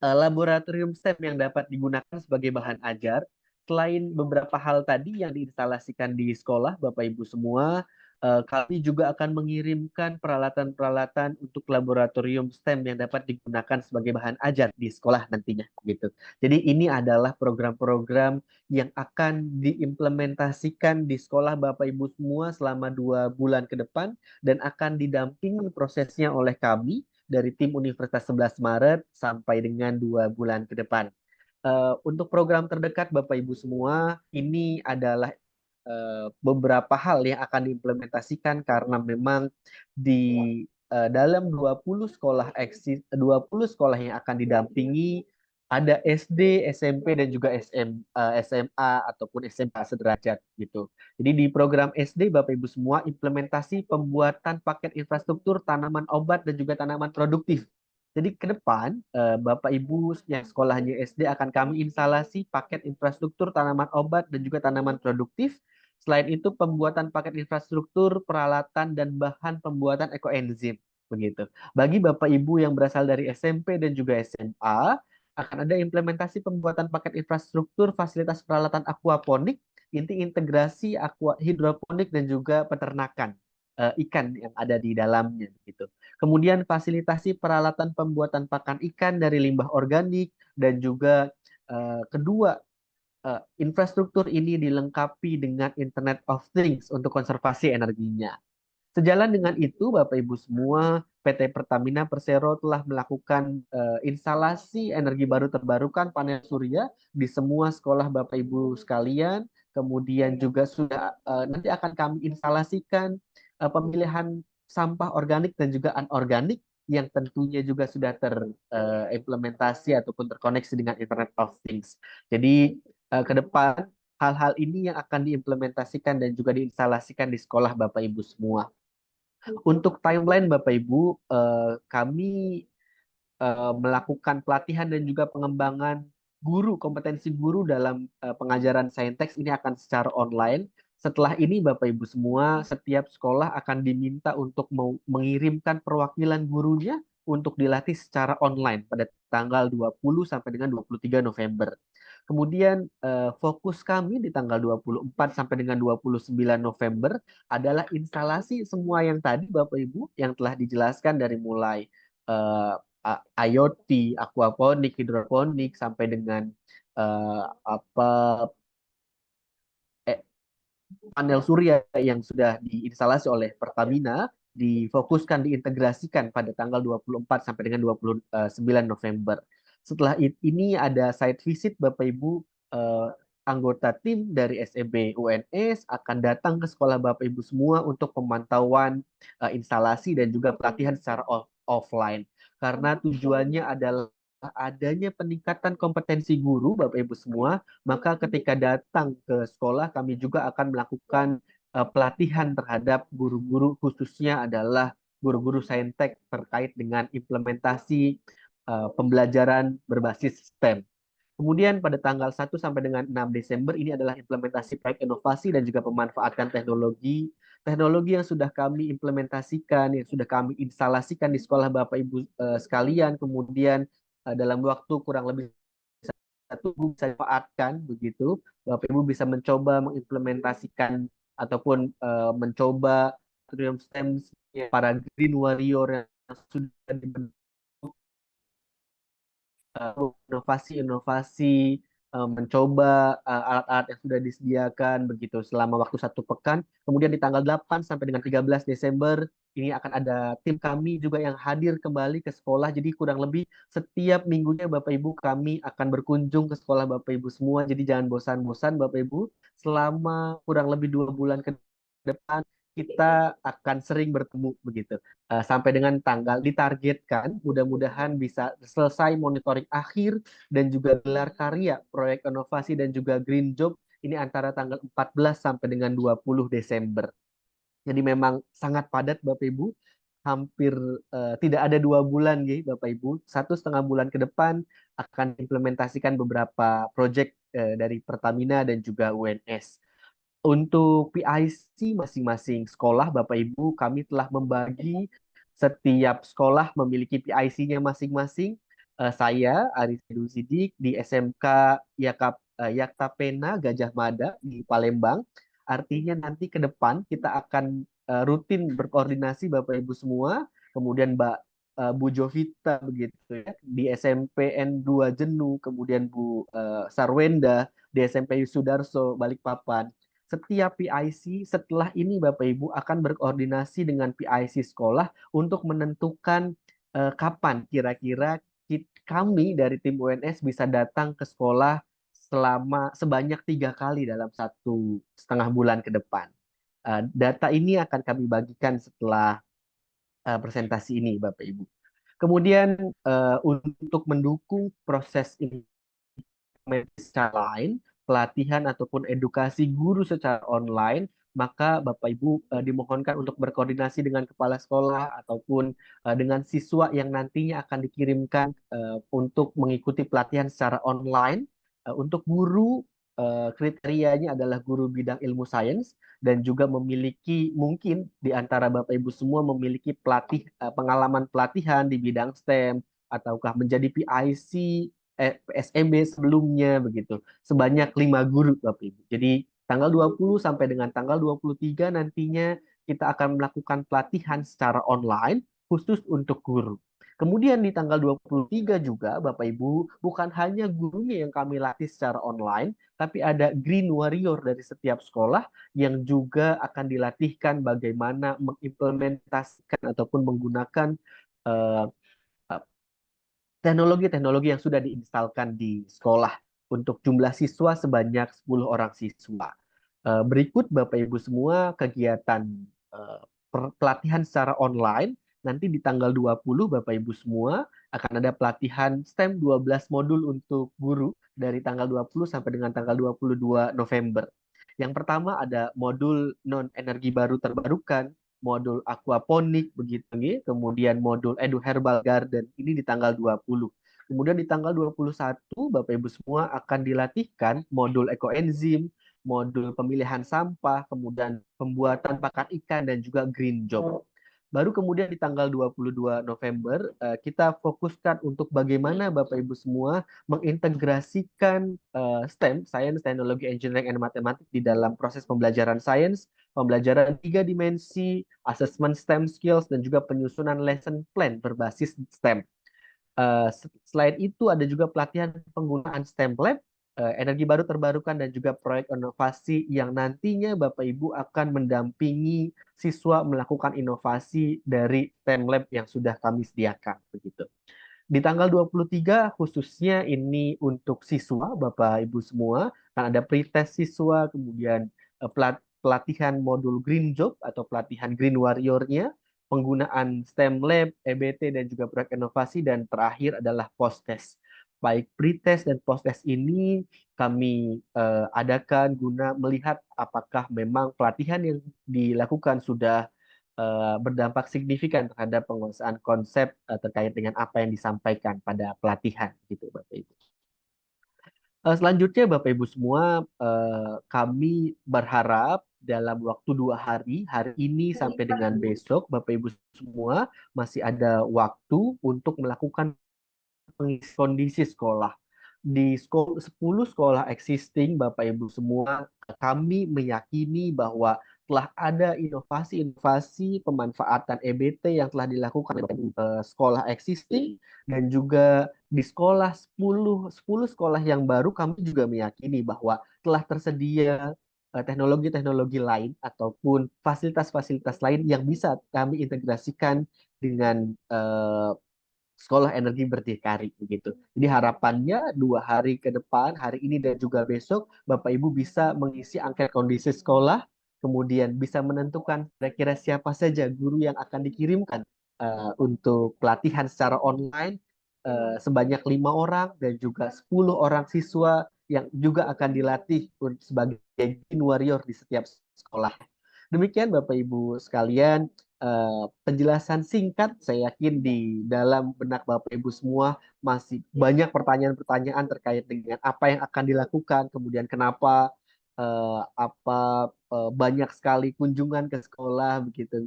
laboratorium STEM yang dapat digunakan sebagai bahan ajar. Selain beberapa hal tadi yang diinstalasikan di sekolah, Bapak Ibu semua, kami juga akan mengirimkan peralatan-peralatan untuk laboratorium STEM yang dapat digunakan sebagai bahan ajar di sekolah nantinya, gitu. Jadi ini adalah program-program yang akan diimplementasikan di sekolah Bapak Ibu semua selama 2 bulan ke depan dan akan didampingi prosesnya oleh kami dari tim Universitas 11 Maret sampai dengan 2 bulan ke depan. Untuk program terdekat Bapak Ibu semua, ini adalah beberapa hal yang akan diimplementasikan karena memang di dalam 20 sekolah 20 sekolah yang akan didampingi ada SD, SMP dan juga SMA ataupun SMK sederajat gitu. Jadi di program SD Bapak Ibu semua implementasi pembuatan paket infrastruktur tanaman obat dan juga tanaman produktif. Jadi ke depan Bapak Ibu yang sekolahnya SD akan kami instalasi paket infrastruktur tanaman obat dan juga tanaman produktif. Selain itu pembuatan paket infrastruktur, peralatan dan bahan pembuatan ekoenzim begitu. Bagi Bapak Ibu yang berasal dari SMP dan juga SMA akan ada implementasi pembuatan paket infrastruktur fasilitas peralatan aquaponik, inti integrasi hidroponik dan juga peternakan ikan yang ada di dalamnya gitu. Kemudian fasilitasi peralatan pembuatan pakan ikan dari limbah organik dan juga kedua infrastruktur ini dilengkapi dengan Internet of Things untuk konservasi energinya. Sejalan dengan itu, Bapak Ibu semua, PT Pertamina Persero telah melakukan instalasi energi baru terbarukan panel surya di semua sekolah Bapak Ibu sekalian. Kemudian juga sudah nanti akan kami instalasikan pemilihan sampah organik dan juga anorganik yang tentunya juga sudah terimplementasi ataupun terkoneksi dengan Internet of Things. Jadi ke depan hal-hal ini yang akan diimplementasikan dan juga diinstalasikan di sekolah Bapak Ibu semua. Untuk timeline Bapak Ibu, kami melakukan pelatihan dan juga pengembangan guru, kompetensi guru dalam pengajaran saintek ini akan secara online. Setelah ini Bapak Ibu semua, setiap sekolah akan diminta untuk mengirimkan perwakilan gurunya untuk dilatih secara online pada tanggal 20 sampai dengan 23 November. Kemudian fokus kami di tanggal 24 sampai dengan 29 November adalah instalasi semua yang tadi Bapak Ibu yang telah dijelaskan dari mulai IoT, aquaponik, hidroponik sampai dengan panel surya yang sudah diinstalasi oleh Pertamina difokuskan diintegrasikan pada tanggal 24 sampai dengan 29 November. Setelah ini ada site visit Bapak Ibu anggota tim dari SEB UNS akan datang ke sekolah Bapak Ibu semua untuk pemantauan instalasi dan juga pelatihan secara offline. karena tujuannya adalah adanya peningkatan kompetensi guru, Bapak Ibu semua. Maka ketika datang ke sekolah, kami juga akan melakukan pelatihan terhadap guru-guru, khususnya adalah guru-guru saintek terkait dengan implementasi pembelajaran berbasis STEM. Kemudian pada tanggal 1 sampai dengan 6 Desember ini adalah implementasi proyek inovasi dan juga pemanfaatan teknologi. Teknologi yang sudah kami implementasikan, yang sudah kami instalasikan di sekolah Bapak Ibu sekalian, kemudian dalam waktu kurang lebih 1 minggu bisa dimanfaatkan begitu. Bapak Ibu bisa mencoba mengimplementasikan ataupun mencoba STEM para Green Warrior yang sudah dibentuk, inovasi-inovasi, mencoba alat-alat yang sudah disediakan begitu selama waktu 1 pekan. Kemudian di tanggal 8 sampai dengan 13 Desember ini akan ada tim kami juga yang hadir kembali ke sekolah. Jadi kurang lebih setiap minggunya Bapak Ibu kami akan berkunjung ke sekolah Bapak Ibu semua. Jadi jangan bosan-bosan Bapak Ibu. Selama kurang lebih 2 bulan ke depan kita akan sering bertemu begitu. Sampai dengan tanggal ditargetkan mudah-mudahan bisa selesai monitoring akhir dan juga gelar karya proyek inovasi dan juga Green Job ini antara tanggal 14 sampai dengan 20 Desember. Jadi memang sangat padat Bapak Ibu, hampir tidak ada 2 bulan ya Bapak Ibu, 1,5 bulan ke depan akan implementasikan beberapa proyek dari Pertamina dan juga UNS. Untuk PIC masing-masing sekolah, Bapak Ibu, kami telah membagi setiap sekolah memiliki PIC-nya masing-masing. Saya, Arif Sidik, di SMK Yaktapena Gajah Mada di Palembang. Artinya nanti ke depan kita akan rutin berkoordinasi Bapak Ibu semua. Kemudian Bu Jovita begitu ya, di SMP N2 Jenu, kemudian Bu Sarwenda di SMP Sudarso Balikpapan. Setiap PIC setelah ini Bapak Ibu akan berkoordinasi dengan PIC sekolah untuk menentukan kapan kira-kira kami dari tim UNS bisa datang ke sekolah selama sebanyak 3 kali dalam 1,5 bulan ke depan. Data ini akan kami bagikan setelah presentasi ini Bapak Ibu. Kemudian untuk mendukung proses ini secara lain, pelatihan ataupun edukasi guru secara online, maka Bapak Ibu dimohonkan untuk berkoordinasi dengan kepala sekolah ataupun dengan siswa yang nantinya akan dikirimkan untuk mengikuti pelatihan secara online. Untuk guru, kriterianya adalah guru bidang ilmu sains dan juga memiliki, mungkin di antara Bapak Ibu semua memiliki pengalaman pelatihan di bidang STEM ataukah menjadi PIC PSMB sebelumnya begitu. Sebanyak 5 guru Bapak Ibu. Jadi tanggal 20 sampai dengan tanggal 23 nantinya kita akan melakukan pelatihan secara online khusus untuk guru. Kemudian di tanggal 23 juga Bapak Ibu, bukan hanya gurunya yang kami latih secara online, tapi ada Green Warrior dari setiap sekolah yang juga akan dilatihkan bagaimana mengimplementasikan ataupun menggunakan teknologi-teknologi yang sudah diinstalkan di sekolah untuk jumlah siswa sebanyak 10 orang siswa. Berikut Bapak Ibu semua kegiatan pelatihan secara online. Nanti di tanggal 20 Bapak Ibu semua akan ada pelatihan STEM 12 modul untuk guru dari tanggal 20 sampai dengan tanggal 22 November. Yang pertama ada modul non-energi baru terbarukan, modul aquaponik begitu nih, kemudian modul edu herbal garden ini di tanggal 20. Kemudian di tanggal 21 Bapak Ibu semua akan dilatihkan modul ekoenzim, modul pemilihan sampah, kemudian pembuatan pakan ikan dan juga green job. Baru kemudian di tanggal 22 November kita fokuskan untuk bagaimana Bapak Ibu semua mengintegrasikan STEM, Science, Technology, Engineering, and Mathematics di dalam proses pembelajaran sains, pembelajaran 3 dimensi, assessment STEM skills, dan juga penyusunan lesson plan berbasis STEM. Selain itu ada juga pelatihan penggunaan STEM Lab, energi baru terbarukan, dan juga proyek inovasi yang nantinya Bapak Ibu akan mendampingi siswa melakukan inovasi dari STEM Lab yang sudah kami sediakan. Begitu. Di tanggal 23 khususnya ini untuk siswa Bapak Ibu semua, kan ada pretest siswa, kemudian pelatihan modul Green Job atau pelatihan Green Warrior-nya, penggunaan STEM Lab, EBT, dan juga proyek inovasi, dan terakhir adalah post-test. Baik pre-test dan post-test ini kami adakan guna melihat apakah memang pelatihan yang dilakukan sudah berdampak signifikan terhadap penguasaan konsep terkait dengan apa yang disampaikan pada pelatihan, gitu Bapak Ibu. Selanjutnya Bapak Ibu semua, kami berharap dalam waktu 2 hari, hari ini sampai dengan besok, Bapak Ibu semua masih ada waktu untuk melakukan pengisian kondisi sekolah. Di 10 sekolah existing, Bapak Ibu semua, kami meyakini bahwa telah ada inovasi-inovasi pemanfaatan EBT yang telah dilakukan oleh sekolah existing, dan juga di 10 sekolah yang baru kami juga meyakini bahwa telah tersedia teknologi-teknologi lain ataupun fasilitas-fasilitas lain yang bisa kami integrasikan dengan sekolah energi berdikari begitu. Jadi harapannya 2 hari ke depan, hari ini dan juga besok, Bapak Ibu bisa mengisi angket kondisi sekolah, kemudian bisa menentukan kira-kira siapa saja guru yang akan dikirimkan untuk pelatihan secara online, sebanyak 5 orang, dan juga 10 orang siswa yang juga akan dilatih sebagai warrior di setiap sekolah. Demikian Bapak Ibu sekalian, penjelasan singkat, saya yakin di dalam benak Bapak Ibu semua masih banyak pertanyaan-pertanyaan terkait dengan apa yang akan dilakukan, kemudian kenapa banyak sekali kunjungan ke sekolah begitu.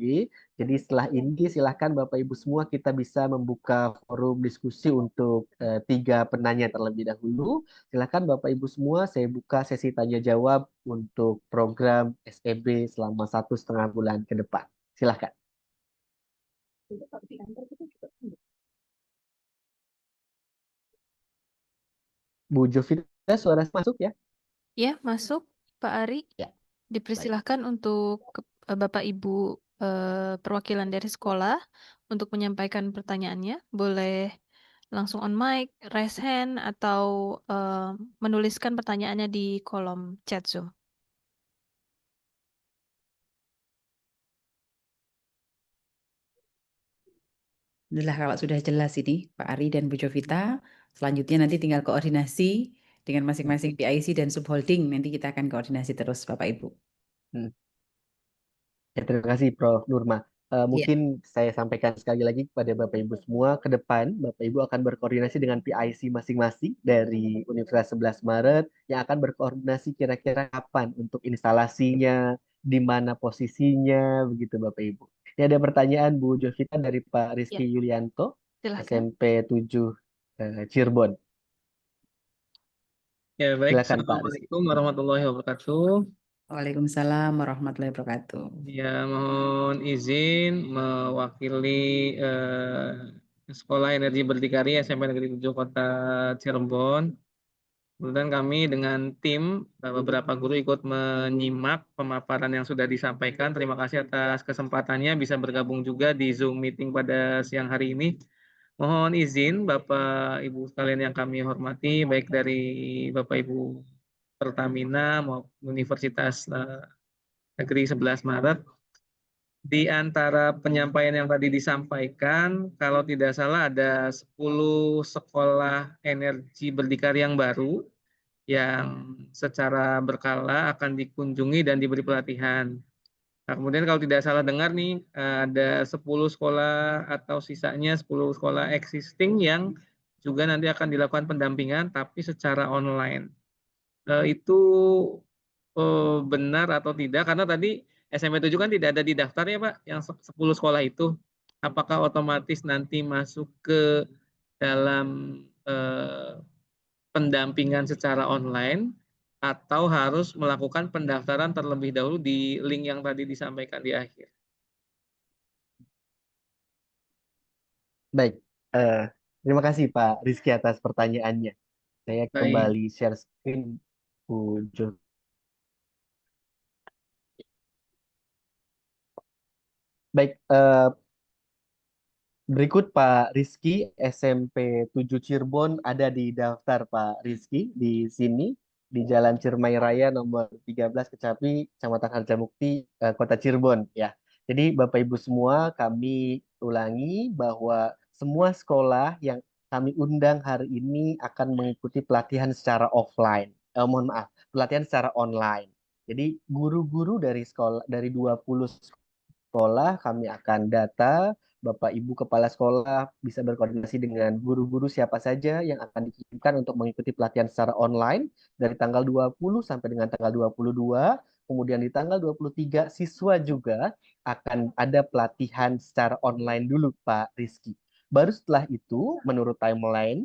Jadi setelah ini silahkan Bapak Ibu semua kita bisa membuka forum diskusi untuk 3 penanya terlebih dahulu. Silahkan Bapak Ibu semua, saya buka sesi tanya jawab untuk program SEB selama 1,5 bulan ke depan. Silahkan. Bu Jovita, suara masuk ya? Ya, masuk, Pak Ari. Ya, baik. Dipersilahkan untuk Bapak Ibu perwakilan dari sekolah untuk menyampaikan pertanyaannya. Boleh langsung on mic, raise hand, atau menuliskan pertanyaannya di kolom chat Zoom. Alhamdulillah kalau sudah jelas ini Pak Ari dan Bu Jovita, selanjutnya nanti tinggal koordinasi dengan masing-masing PIC dan subholding. Nanti kita akan koordinasi terus Bapak Ibu. Ya, terima kasih Prof. Nurma. Iya. Mungkin saya sampaikan sekali lagi kepada Bapak Ibu semua, ke depan Bapak Ibu akan berkoordinasi dengan PIC masing-masing dari Universitas 11 Maret yang akan berkoordinasi kira-kira kapan untuk instalasinya, di mana posisinya, begitu Bapak Ibu. Ini ada pertanyaan Bu Jovita dari Pak Rizky Yulianto, Silahkan. SMP 7 Cirebon. Ya, baik. Silakan Pak Rizky. Assalamualaikum warahmatullahi wabarakatuh. Waalaikumsalam warahmatullahi wabarakatuh. Ya, mohon izin mewakili Sekolah Energi Berdikari SMP Negeri 7 Kota Cirebon. Kemudian kami dengan tim beberapa guru ikut menyimak pemaparan yang sudah disampaikan. Terima kasih atas kesempatannya bisa bergabung juga di Zoom meeting pada siang hari ini. Mohon izin Bapak Ibu sekalian yang kami hormati, baik dari Bapak Ibu Pertamina maupun Universitas Negeri 11 Maret. Di antara penyampaian yang tadi disampaikan, kalau tidak salah ada 10 sekolah energi berdikari yang baru yang secara berkala akan dikunjungi dan diberi pelatihan. Nah, kemudian kalau tidak salah dengar nih, ada 10 sekolah atau sisanya 10 sekolah existing yang juga nanti akan dilakukan pendampingan tapi secara online. Itu benar atau tidak? Karena tadi SMP 7 kan tidak ada di daftar ya Pak, yang 10 sekolah itu. Apakah otomatis nanti masuk ke dalam pendampingan secara online atau harus melakukan pendaftaran terlebih dahulu di link yang tadi disampaikan di akhir? Baik, terima kasih Pak Rizky atas pertanyaannya. Saya Baik. kembali share screen Bu Jo. Baik, berikut Pak Rizky, SMP 7 Cirebon ada di daftar Pak Rizky di sini, di Jalan Ciremai Raya nomor 13 Kecapi, Kecamatan Harjamukti, Kota Cirebon. Ya, Jadi Bapak Ibu semua, kami ulangi bahwa semua sekolah yang kami undang hari ini akan mengikuti pelatihan secara offline. Mohon maaf, pelatihan secara online. Jadi guru-guru dari sekolah dari 20 sekolah kami akan data, Bapak Ibu kepala sekolah bisa berkoordinasi dengan guru-guru siapa saja yang akan dikirimkan untuk mengikuti pelatihan secara online dari tanggal 20 sampai dengan tanggal 22. Kemudian di tanggal 23 siswa juga akan ada pelatihan secara online dulu Pak Rizky. Baru setelah itu menurut timeline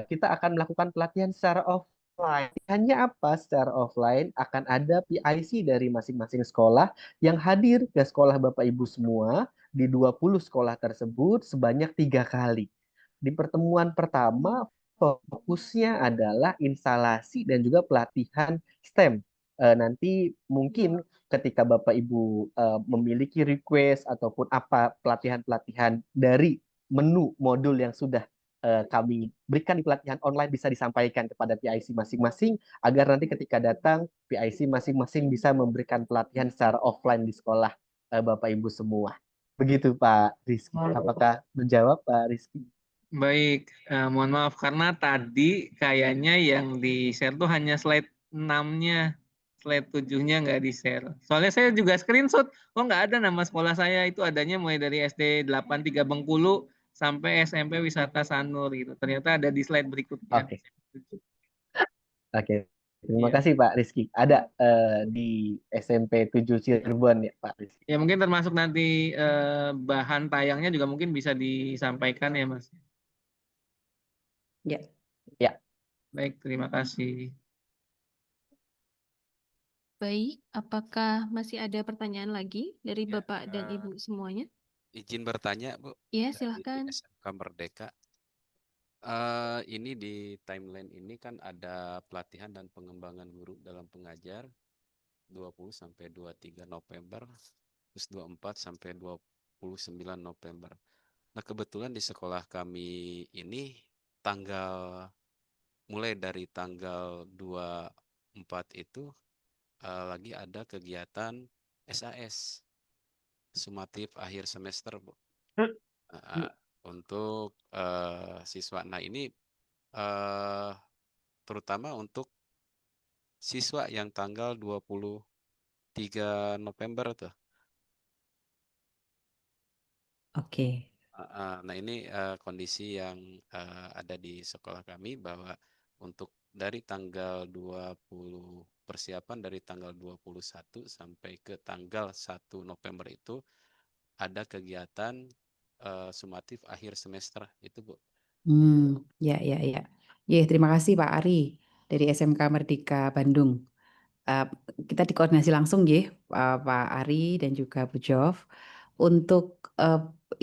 kita akan melakukan pelatihan secara offline. Hanya apa secara offline akan ada PIC dari masing-masing sekolah yang hadir ke sekolah Bapak Ibu semua di 20 sekolah tersebut sebanyak 3 kali. Di pertemuan pertama, fokusnya adalah instalasi dan juga pelatihan STEM. Nanti mungkin ketika Bapak Ibu memiliki request ataupun apa pelatihan-pelatihan dari menu modul yang sudah kami berikan di pelatihan online bisa disampaikan kepada PIC masing-masing agar nanti ketika datang PIC masing-masing bisa memberikan pelatihan secara offline di sekolah Bapak Ibu semua. Begitu Pak Rizky. Apakah menjawab Pak Rizky? Baik, mohon maaf karena tadi kayaknya yang di-share tuh hanya slide 6-nya. Slide 7-nya nggak di-share. Soalnya saya juga screenshot, oh nggak ada nama sekolah saya, itu adanya mulai dari SD 83 Bengkulu sampai SMP Wisata Sanur gitu. Ternyata ada di slide berikutnya. Oke. Oke. Terima Iya. kasih Pak Rizky. Ada di SMP 7 Cirebon ya Pak Rizky. Ya mungkin termasuk nanti bahan tayangnya juga mungkin bisa disampaikan ya Mas. Ya. Ya. Baik, terima kasih. Baik, apakah masih ada pertanyaan lagi dari Ya, Bapak dan Ibu semuanya? izin bertanya, Bu, Iya, dari silahkan. SMK Merdeka. Ini di timeline ini kan ada pelatihan dan pengembangan guru dalam pengajar 20 sampai 23 November, terus 24 sampai 29 November. Nah, kebetulan di sekolah kami ini mulai dari tanggal 24 itu lagi ada kegiatan SAS, sumatif akhir semester, Bu. Untuk siswa. Nah, ini terutama untuk siswa yang tanggal 23 November tuh. Oke. Nah, ini kondisi yang ada di sekolah kami bahwa untuk dari tanggal 20 persiapan dari tanggal 21 sampai ke tanggal 1 November itu ada kegiatan sumatif akhir semester itu, Bu. Ya. Terima kasih Pak Ari dari SMK Merdeka Bandung. Kita dikoordinasi langsung ya, Pak Ari dan juga Bu Jov untuk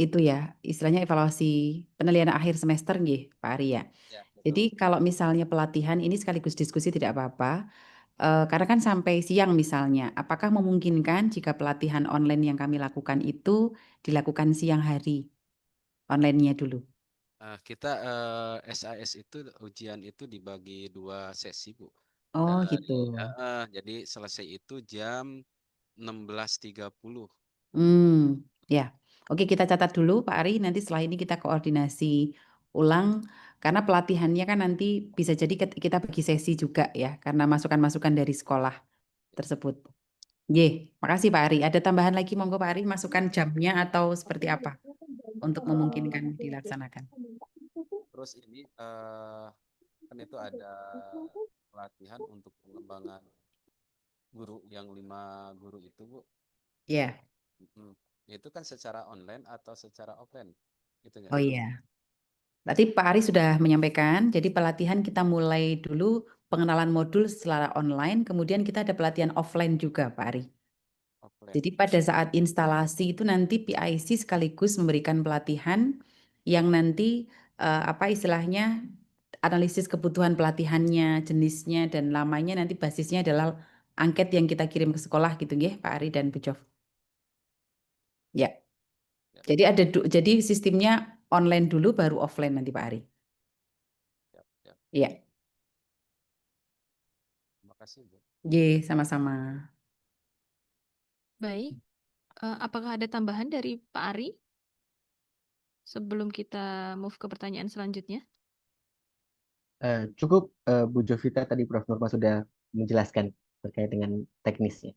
itu ya, istilahnya evaluasi penilaian akhir semester nggih, Pak Ari ya. Ya, betul. Jadi kalau misalnya pelatihan ini sekaligus diskusi tidak apa-apa. Karena kan sampai siang misalnya, apakah memungkinkan jika pelatihan online yang kami lakukan itu dilakukan siang hari, online-nya dulu? Kita SAS itu ujian itu dibagi 2 sesi, Bu. Oh gitu. Jadi selesai itu jam 16.30. Ya. Oke, kita catat dulu Pak Ari, nanti setelah ini kita koordinasi ulang karena pelatihannya kan nanti bisa jadi kita bagi sesi juga ya, karena masukan-masukan dari sekolah tersebut. Makasih Pak Ari. Ada tambahan lagi monggo Pak Ari, masukan jamnya atau seperti apa untuk memungkinkan dilaksanakan? Terus ini kan itu ada pelatihan untuk pengembangan guru yang 5 guru itu, Bu. Ya. Itu kan secara online atau secara offline? Gitu nggak? Oh iya. Berarti Pak Ari sudah menyampaikan, jadi pelatihan kita mulai dulu pengenalan modul secara online, kemudian kita ada pelatihan offline juga Pak Ari. Offline. Jadi pada saat instalasi itu nanti PIC sekaligus memberikan pelatihan yang nanti apa istilahnya analisis kebutuhan pelatihannya, jenisnya dan lamanya nanti basisnya adalah angket yang kita kirim ke sekolah gitu ya Pak Ari dan Bu Jov. Ya. Jadi jadi sistemnya online dulu baru offline nanti Pak Ari. Iya. Terima kasih, Bu. Sama-sama. Baik, Apakah ada tambahan dari Pak Ari sebelum kita move ke pertanyaan selanjutnya? Cukup Bu Jovita tadi Prof. Nurma sudah menjelaskan terkait dengan teknisnya.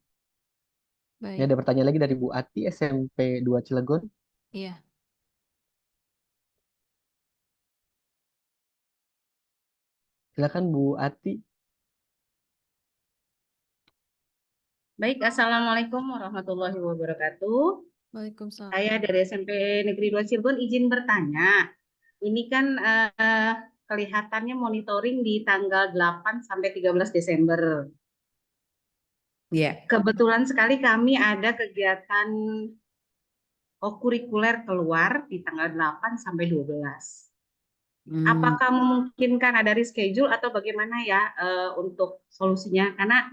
Ini Baik, ada pertanyaan lagi dari Bu Ati SMP 2 Cilegon. iya. Silakan Bu Ati. Baik, Assalamualaikum warahmatullahi wabarakatuh. Waalaikumsalam. Saya dari SMP Negeri 2 Cilegon izin bertanya. Ini kan kelihatannya monitoring di tanggal 8 sampai 13 Desember. Ya, Kebetulan sekali kami ada kegiatan kurikuler keluar di tanggal 8 sampai 12. Apakah memungkinkan ada reschedule atau bagaimana ya untuk solusinya? Karena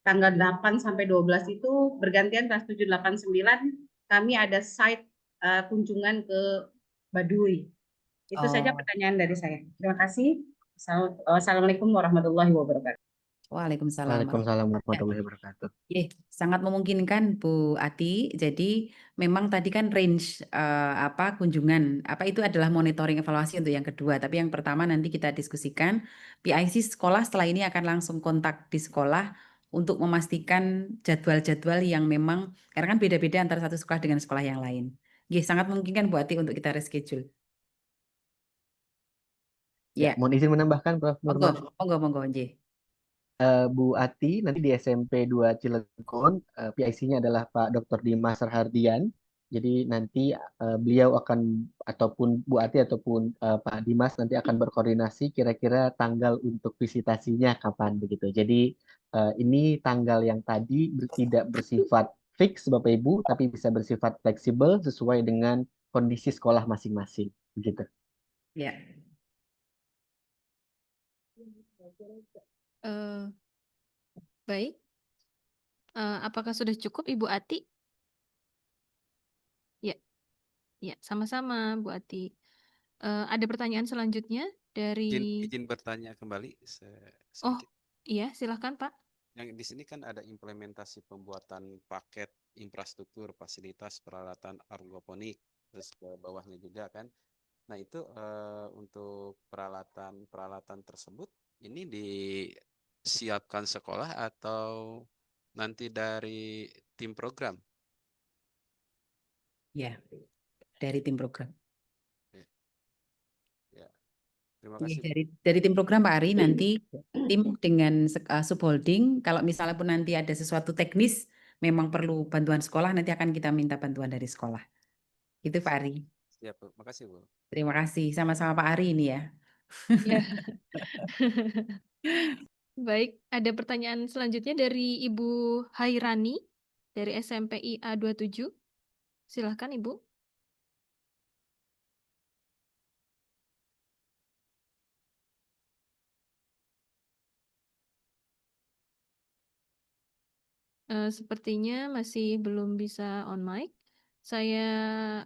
tanggal 8 sampai 12 itu bergantian kelas 7, 8, 9 kami ada site kunjungan ke Baduy. Itu saja oh, pertanyaan dari saya. Terima kasih. Assalamualaikum warahmatullahi wabarakatuh. Waalaikumsalam. Waalaikumsalam warahmatullahi wabarakatuh. Sangat memungkinkan Bu Ati. Jadi memang tadi kan range kunjungan itu adalah monitoring evaluasi untuk yang kedua. Tapi yang pertama nanti kita diskusikan. PIC sekolah setelah ini akan langsung kontak di sekolah untuk memastikan jadwal-jadwal yang memang karena kan beda-beda antara satu sekolah dengan sekolah yang lain. Sangat memungkinkan Bu Ati untuk kita reschedule. Ya, Ya, mohon izin menambahkan Prof. Nurma. monggo, nggih. Bu Ati, nanti di SMP 2 Cilegon, PIC-nya adalah Pak Dr. Dimas Rahardian. Jadi nanti beliau akan, ataupun Bu Ati ataupun Pak Dimas nanti akan berkoordinasi kira-kira tanggal untuk visitasinya kapan begitu. Jadi ini tanggal yang tadi tidak bersifat fix Bapak Ibu, tapi bisa bersifat fleksibel sesuai dengan kondisi sekolah masing-masing. Begitu. Ya. Baik. Apakah sudah cukup Ibu Ati? Ya, sama-sama Bu Ati. Ada pertanyaan selanjutnya dari... Izin bertanya kembali Oh, sedikit. iya, silahkan Pak. Yang di sini kan ada implementasi pembuatan paket infrastruktur, fasilitas, peralatan argoponik, terus ke bawahnya juga kan. Nah itu untuk peralatan tersebut ini disiapkan sekolah atau nanti dari tim program? Ya, dari tim program. Ya, terima kasih. Dari tim program Pak Ari nanti tim dengan subholding kalau misalnya pun nanti ada sesuatu teknis memang perlu bantuan sekolah nanti akan kita minta bantuan dari sekolah. Itu Pak Ari. Siap, Bu. Makasih Bu. Terima kasih sama-sama Pak Ari ini ya. Ya. Baik, ada pertanyaan selanjutnya dari Ibu Hairani dari SMP IA 27. Silahkan Ibu. Sepertinya masih belum bisa on mic. Saya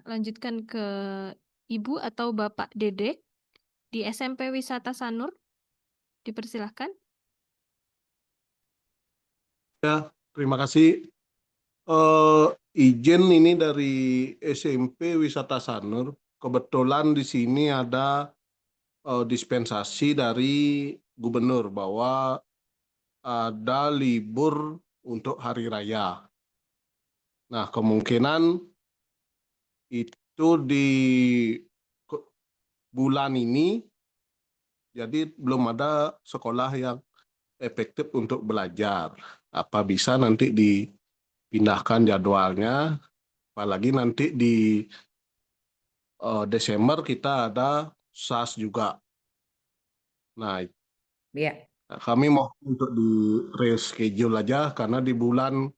lanjutkan ke Ibu atau Bapak Dede di SMP Wisata Sanur. Dipersilahkan. Ya, terima kasih. Izin ini dari SMP Wisata Sanur. Kebetulan di sini ada dispensasi dari gubernur bahwa ada libur untuk hari raya. Nah, kemungkinan itu di bulan ini, jadi belum ada sekolah yang efektif untuk belajar. Apa bisa nanti dipindahkan jadwalnya, apalagi nanti di Desember kita ada SAS juga. Nah, Ya. kami mau untuk di reschedule aja karena di bulan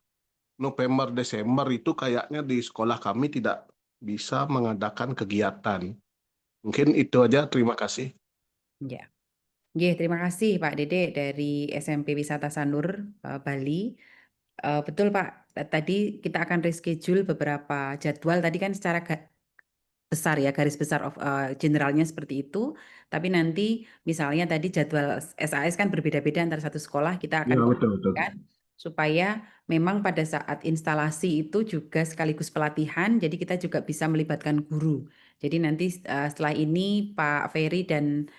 November Desember itu kayaknya di sekolah kami tidak bisa mengadakan kegiatan. Mungkin itu aja, terima kasih. Ya. Terima kasih Pak Dede dari SMP Wisata Sanur Bali. Betul Pak, tadi kita akan reschedule beberapa jadwal. Tadi kan secara besar ya, garis besar generalnya seperti itu. Tapi nanti misalnya tadi jadwal SAS kan berbeda-beda antara satu sekolah, kita akan Ya, betul. koordinasikan supaya memang pada saat instalasi itu juga sekaligus pelatihan, jadi kita juga bisa melibatkan guru. Jadi nanti setelah ini Pak Ferry dan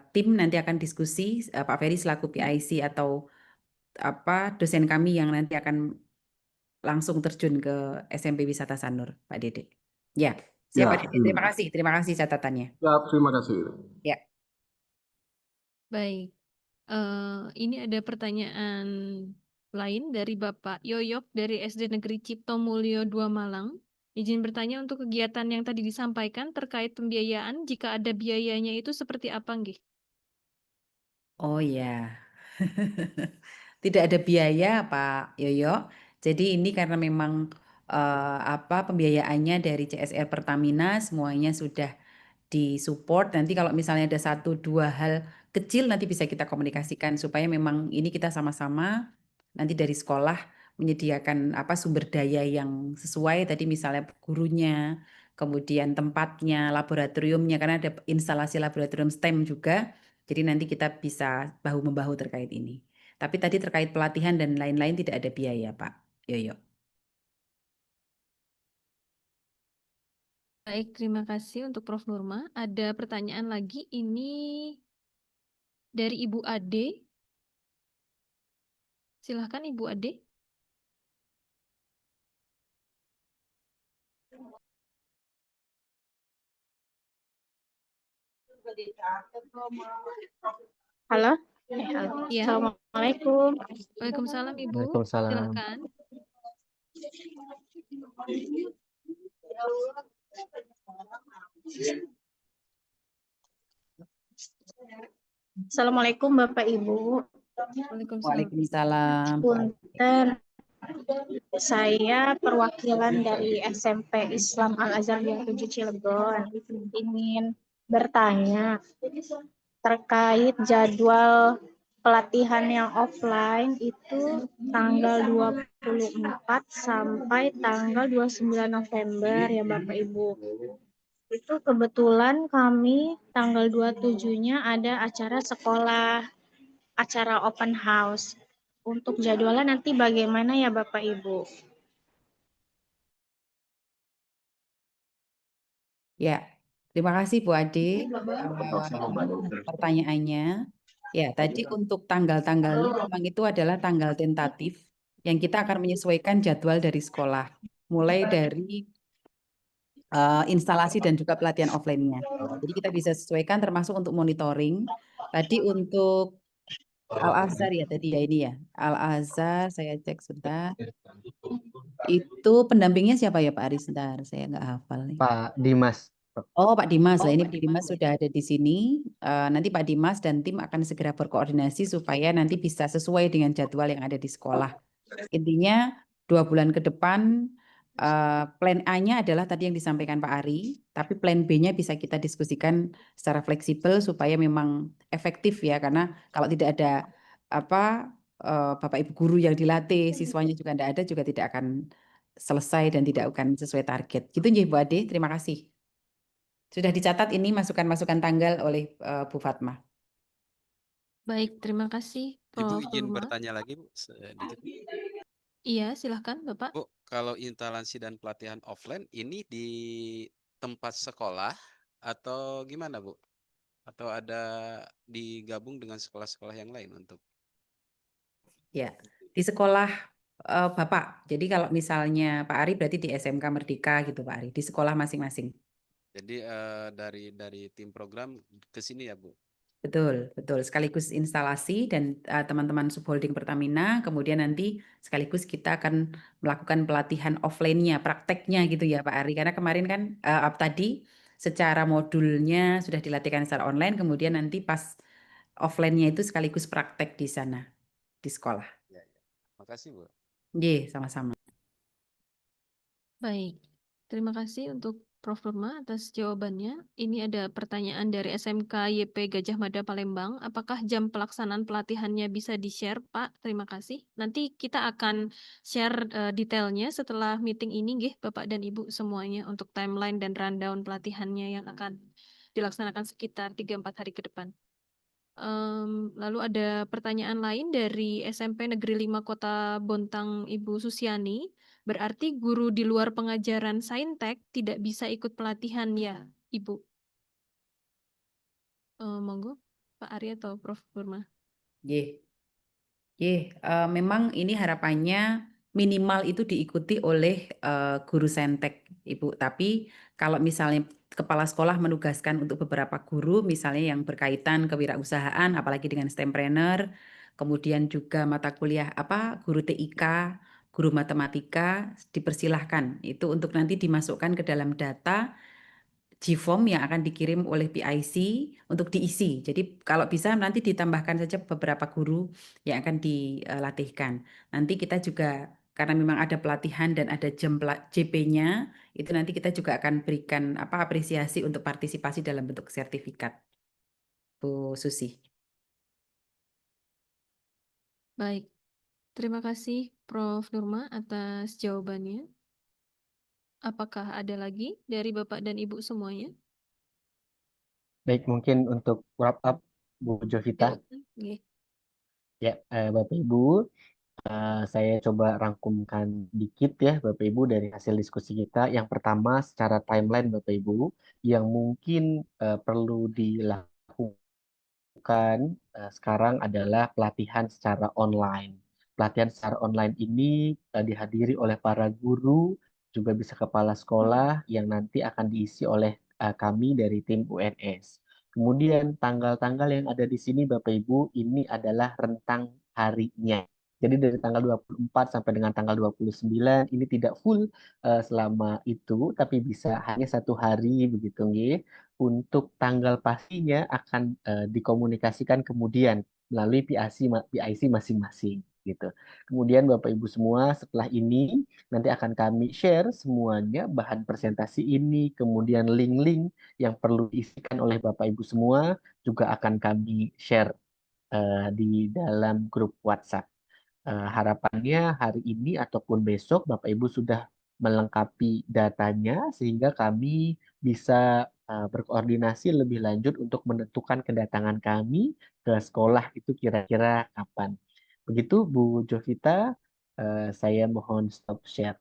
tim nanti akan diskusi, Pak Ferry selaku PIC atau dosen kami yang nanti akan langsung terjun ke SMP Wisata Sanur, Pak Dede. Ya, siap Pak Dede. Terima kasih catatannya. Ya, terima kasih. Ya. Baik. Ini ada pertanyaan lain dari Bapak Yoyok dari SD Negeri Cipto Mulyo 2 Malang. Izin bertanya untuk kegiatan yang tadi disampaikan terkait pembiayaan, jika ada biayanya itu seperti apa, nggih? Oh ya, tidak ada biaya Pak Yoyo. Jadi ini karena memang pembiayaannya dari CSR Pertamina semuanya sudah disupport. Nanti kalau misalnya ada 1-2 hal kecil nanti bisa kita komunikasikan supaya memang ini kita sama-sama nanti dari sekolah menyediakan sumber daya yang sesuai tadi misalnya gurunya, kemudian tempatnya, laboratoriumnya karena ada instalasi laboratorium STEM juga. Jadi nanti kita bisa bahu-membahu terkait ini. Tapi tadi terkait pelatihan dan lain-lain tidak ada biaya, Pak Yoyo. Baik, terima kasih untuk Prof. Nurma. Ada pertanyaan lagi, ini dari Ibu Ade. Silahkan Ibu Ade. Halo? Ya. Assalamualaikum. Waalaikumsalam Ibu. Waalaikumsalam. Silakan. Assalamualaikum Bapak Ibu. Waalaikumsalam. Punten, saya perwakilan dari SMP Islam Al-Azhar 7 Cilegon ingin bertanya terkait jadwal pelatihan yang offline itu tanggal 24 sampai tanggal 29 November ya Bapak Ibu. Itu kebetulan kami tanggal 27-nya ada acara sekolah, acara open house. Untuk jadwalnya nanti bagaimana ya Bapak Ibu? Ya, terima kasih Bu Ade pertanyaannya. Ya, tadi untuk tanggal-tanggalnya memang itu adalah tanggal tentatif yang kita akan menyesuaikan jadwal dari sekolah. Mulai dari instalasi dan juga pelatihan offline-nya. Jadi kita bisa sesuaikan termasuk untuk monitoring. Tadi untuk Al-Azhar ya tadi ya ini ya. Al-Azhar saya cek sebentar. Itu pendampingnya siapa ya Pak Ari? Sebentar, saya nggak hafal nih. Pak Dimas. Oh Pak Dimas lah, ini Pak Dimas sudah ada di sini. Nanti Pak Dimas dan tim akan segera berkoordinasi supaya nanti bisa sesuai dengan jadwal yang ada di sekolah. Intinya 2 bulan ke depan plan A-nya adalah tadi yang disampaikan Pak Ari, tapi plan B-nya bisa kita diskusikan secara fleksibel supaya memang efektif ya, karena kalau tidak ada Bapak Ibu guru yang dilatih, siswanya juga tidak ada, juga tidak akan selesai dan tidak akan sesuai target. Gitu ya Bu Ade, terima kasih. Sudah dicatat ini masukan-masukan tanggal oleh Bu Fatma. Baik, terima kasih Ibu Prof. izin Nurma. bertanya lagi, Bu, sedikit. Iya, silahkan Bapak. Bu, kalau instalasi dan pelatihan offline ini di tempat sekolah atau gimana, Bu? Atau ada digabung dengan sekolah-sekolah yang lain untuk? Ya, di sekolah Bapak. Jadi kalau misalnya Pak Ari berarti di SMK Merdeka gitu Pak Ari, di sekolah masing-masing. Jadi dari tim program ke sini ya, Bu? Betul, betul. Sekaligus instalasi dan teman-teman subholding Pertamina, kemudian nanti sekaligus kita akan melakukan pelatihan offline-nya, prakteknya gitu ya Pak Ari. Karena kemarin kan tadi secara modulnya sudah dilatihkan secara online, kemudian nanti pas offline-nya itu sekaligus praktek di sana, di sekolah. Ya, ya. Makasih, Bu. Ye, sama-sama. Baik, terima kasih untuk Prof. Nurma atas jawabannya. Ini ada pertanyaan dari SMK YP Gajah Mada Palembang. Apakah jam pelaksanaan pelatihannya bisa di-share, Pak? Terima kasih. Nanti kita akan share detailnya setelah meeting ini, nggih, Bapak dan Ibu semuanya untuk timeline dan rundown pelatihannya yang akan dilaksanakan sekitar 3-4 hari ke depan. Lalu ada pertanyaan lain dari SMP Negeri 5 Kota Bontang, Ibu Susiani. Berarti guru di luar pengajaran Saintek tidak bisa ikut pelatihan ya, Ibu? Monggo, Pak Ari atau Prof. Burma. Ye. Memang ini harapannya minimal itu diikuti oleh guru Saintek, Ibu. Tapi kalau misalnya kepala sekolah menugaskan untuk beberapa guru, misalnya yang berkaitan kewirausahaan, apalagi dengan STEMpreneur, kemudian juga mata kuliah guru TIK, guru matematika, dipersilahkan itu untuk nanti dimasukkan ke dalam data G-form yang akan dikirim oleh PIC untuk diisi. Jadi kalau bisa nanti ditambahkan saja beberapa guru yang akan dilatihkan. Nanti kita juga karena memang ada pelatihan dan ada jam JP-nya, itu nanti kita juga akan berikan apresiasi untuk partisipasi dalam bentuk sertifikat. Bu Susi. Baik, terima kasih Prof. Nurma atas jawabannya. Apakah ada lagi dari Bapak dan Ibu semuanya? Baik, mungkin untuk wrap up Bu Jovita. Oke. Ya, Bapak Ibu, saya coba rangkumkan dikit ya Bapak Ibu dari hasil diskusi kita. Yang pertama secara timeline Bapak Ibu yang mungkin perlu dilakukan sekarang adalah pelatihan secara online. Pelatihan secara online ini dihadiri oleh para guru, juga bisa kepala sekolah yang nanti akan diisi oleh kami dari tim UNS. Kemudian tanggal-tanggal yang ada di sini Bapak Ibu ini adalah rentang harinya. Jadi dari tanggal 24 sampai dengan tanggal 29 ini tidak full selama itu, tapi bisa hanya 1 hari begitu nggih. Untuk tanggal pastinya akan dikomunikasikan kemudian melalui PIC masing-masing gitu. Kemudian Bapak Ibu semua setelah ini nanti akan kami share semuanya bahan presentasi ini, kemudian link-link yang perlu diisikan oleh Bapak Ibu semua juga akan kami share di dalam grup WhatsApp. Harapannya hari ini ataupun besok Bapak Ibu sudah melengkapi datanya sehingga kami bisa berkoordinasi lebih lanjut untuk menentukan kedatangan kami ke sekolah itu kira-kira kapan. Begitu Bu Jovita, saya mohon stop share.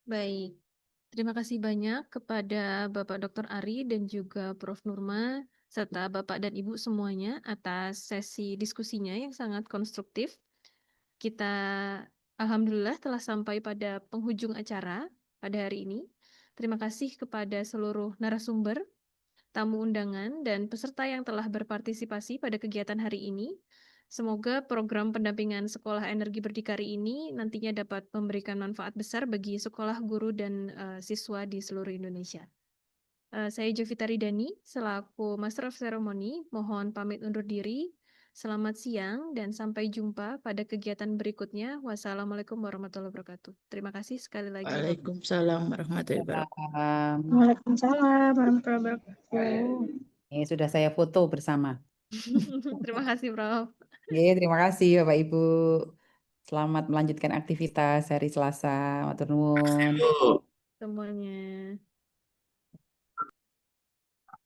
Baik, terima kasih banyak kepada Bapak Dr. Ari dan juga Prof. Nurma, serta Bapak dan Ibu semuanya atas sesi diskusinya yang sangat konstruktif. Kita alhamdulillah telah sampai pada penghujung acara pada hari ini. Terima kasih kepada seluruh narasumber, tamu undangan, dan peserta yang telah berpartisipasi pada kegiatan hari ini. Semoga program pendampingan sekolah energi berdikari ini nantinya dapat memberikan manfaat besar bagi sekolah, guru, dan siswa di seluruh Indonesia. Saya Jovita Ridani, selaku Master of Ceremony, mohon pamit undur diri. Selamat siang dan sampai jumpa pada kegiatan berikutnya. Wassalamualaikum warahmatullahi wabarakatuh. Terima kasih sekali lagi. Waalaikumsalam warahmatullahi wabarakatuh. Waalaikumsalam warahmatullahi wabarakatuh. Ini sudah saya foto bersama. Terima kasih, Prof. Terima kasih Bapak Ibu. Selamat melanjutkan aktivitas hari Selasa. Matur nuwun. Semuanya.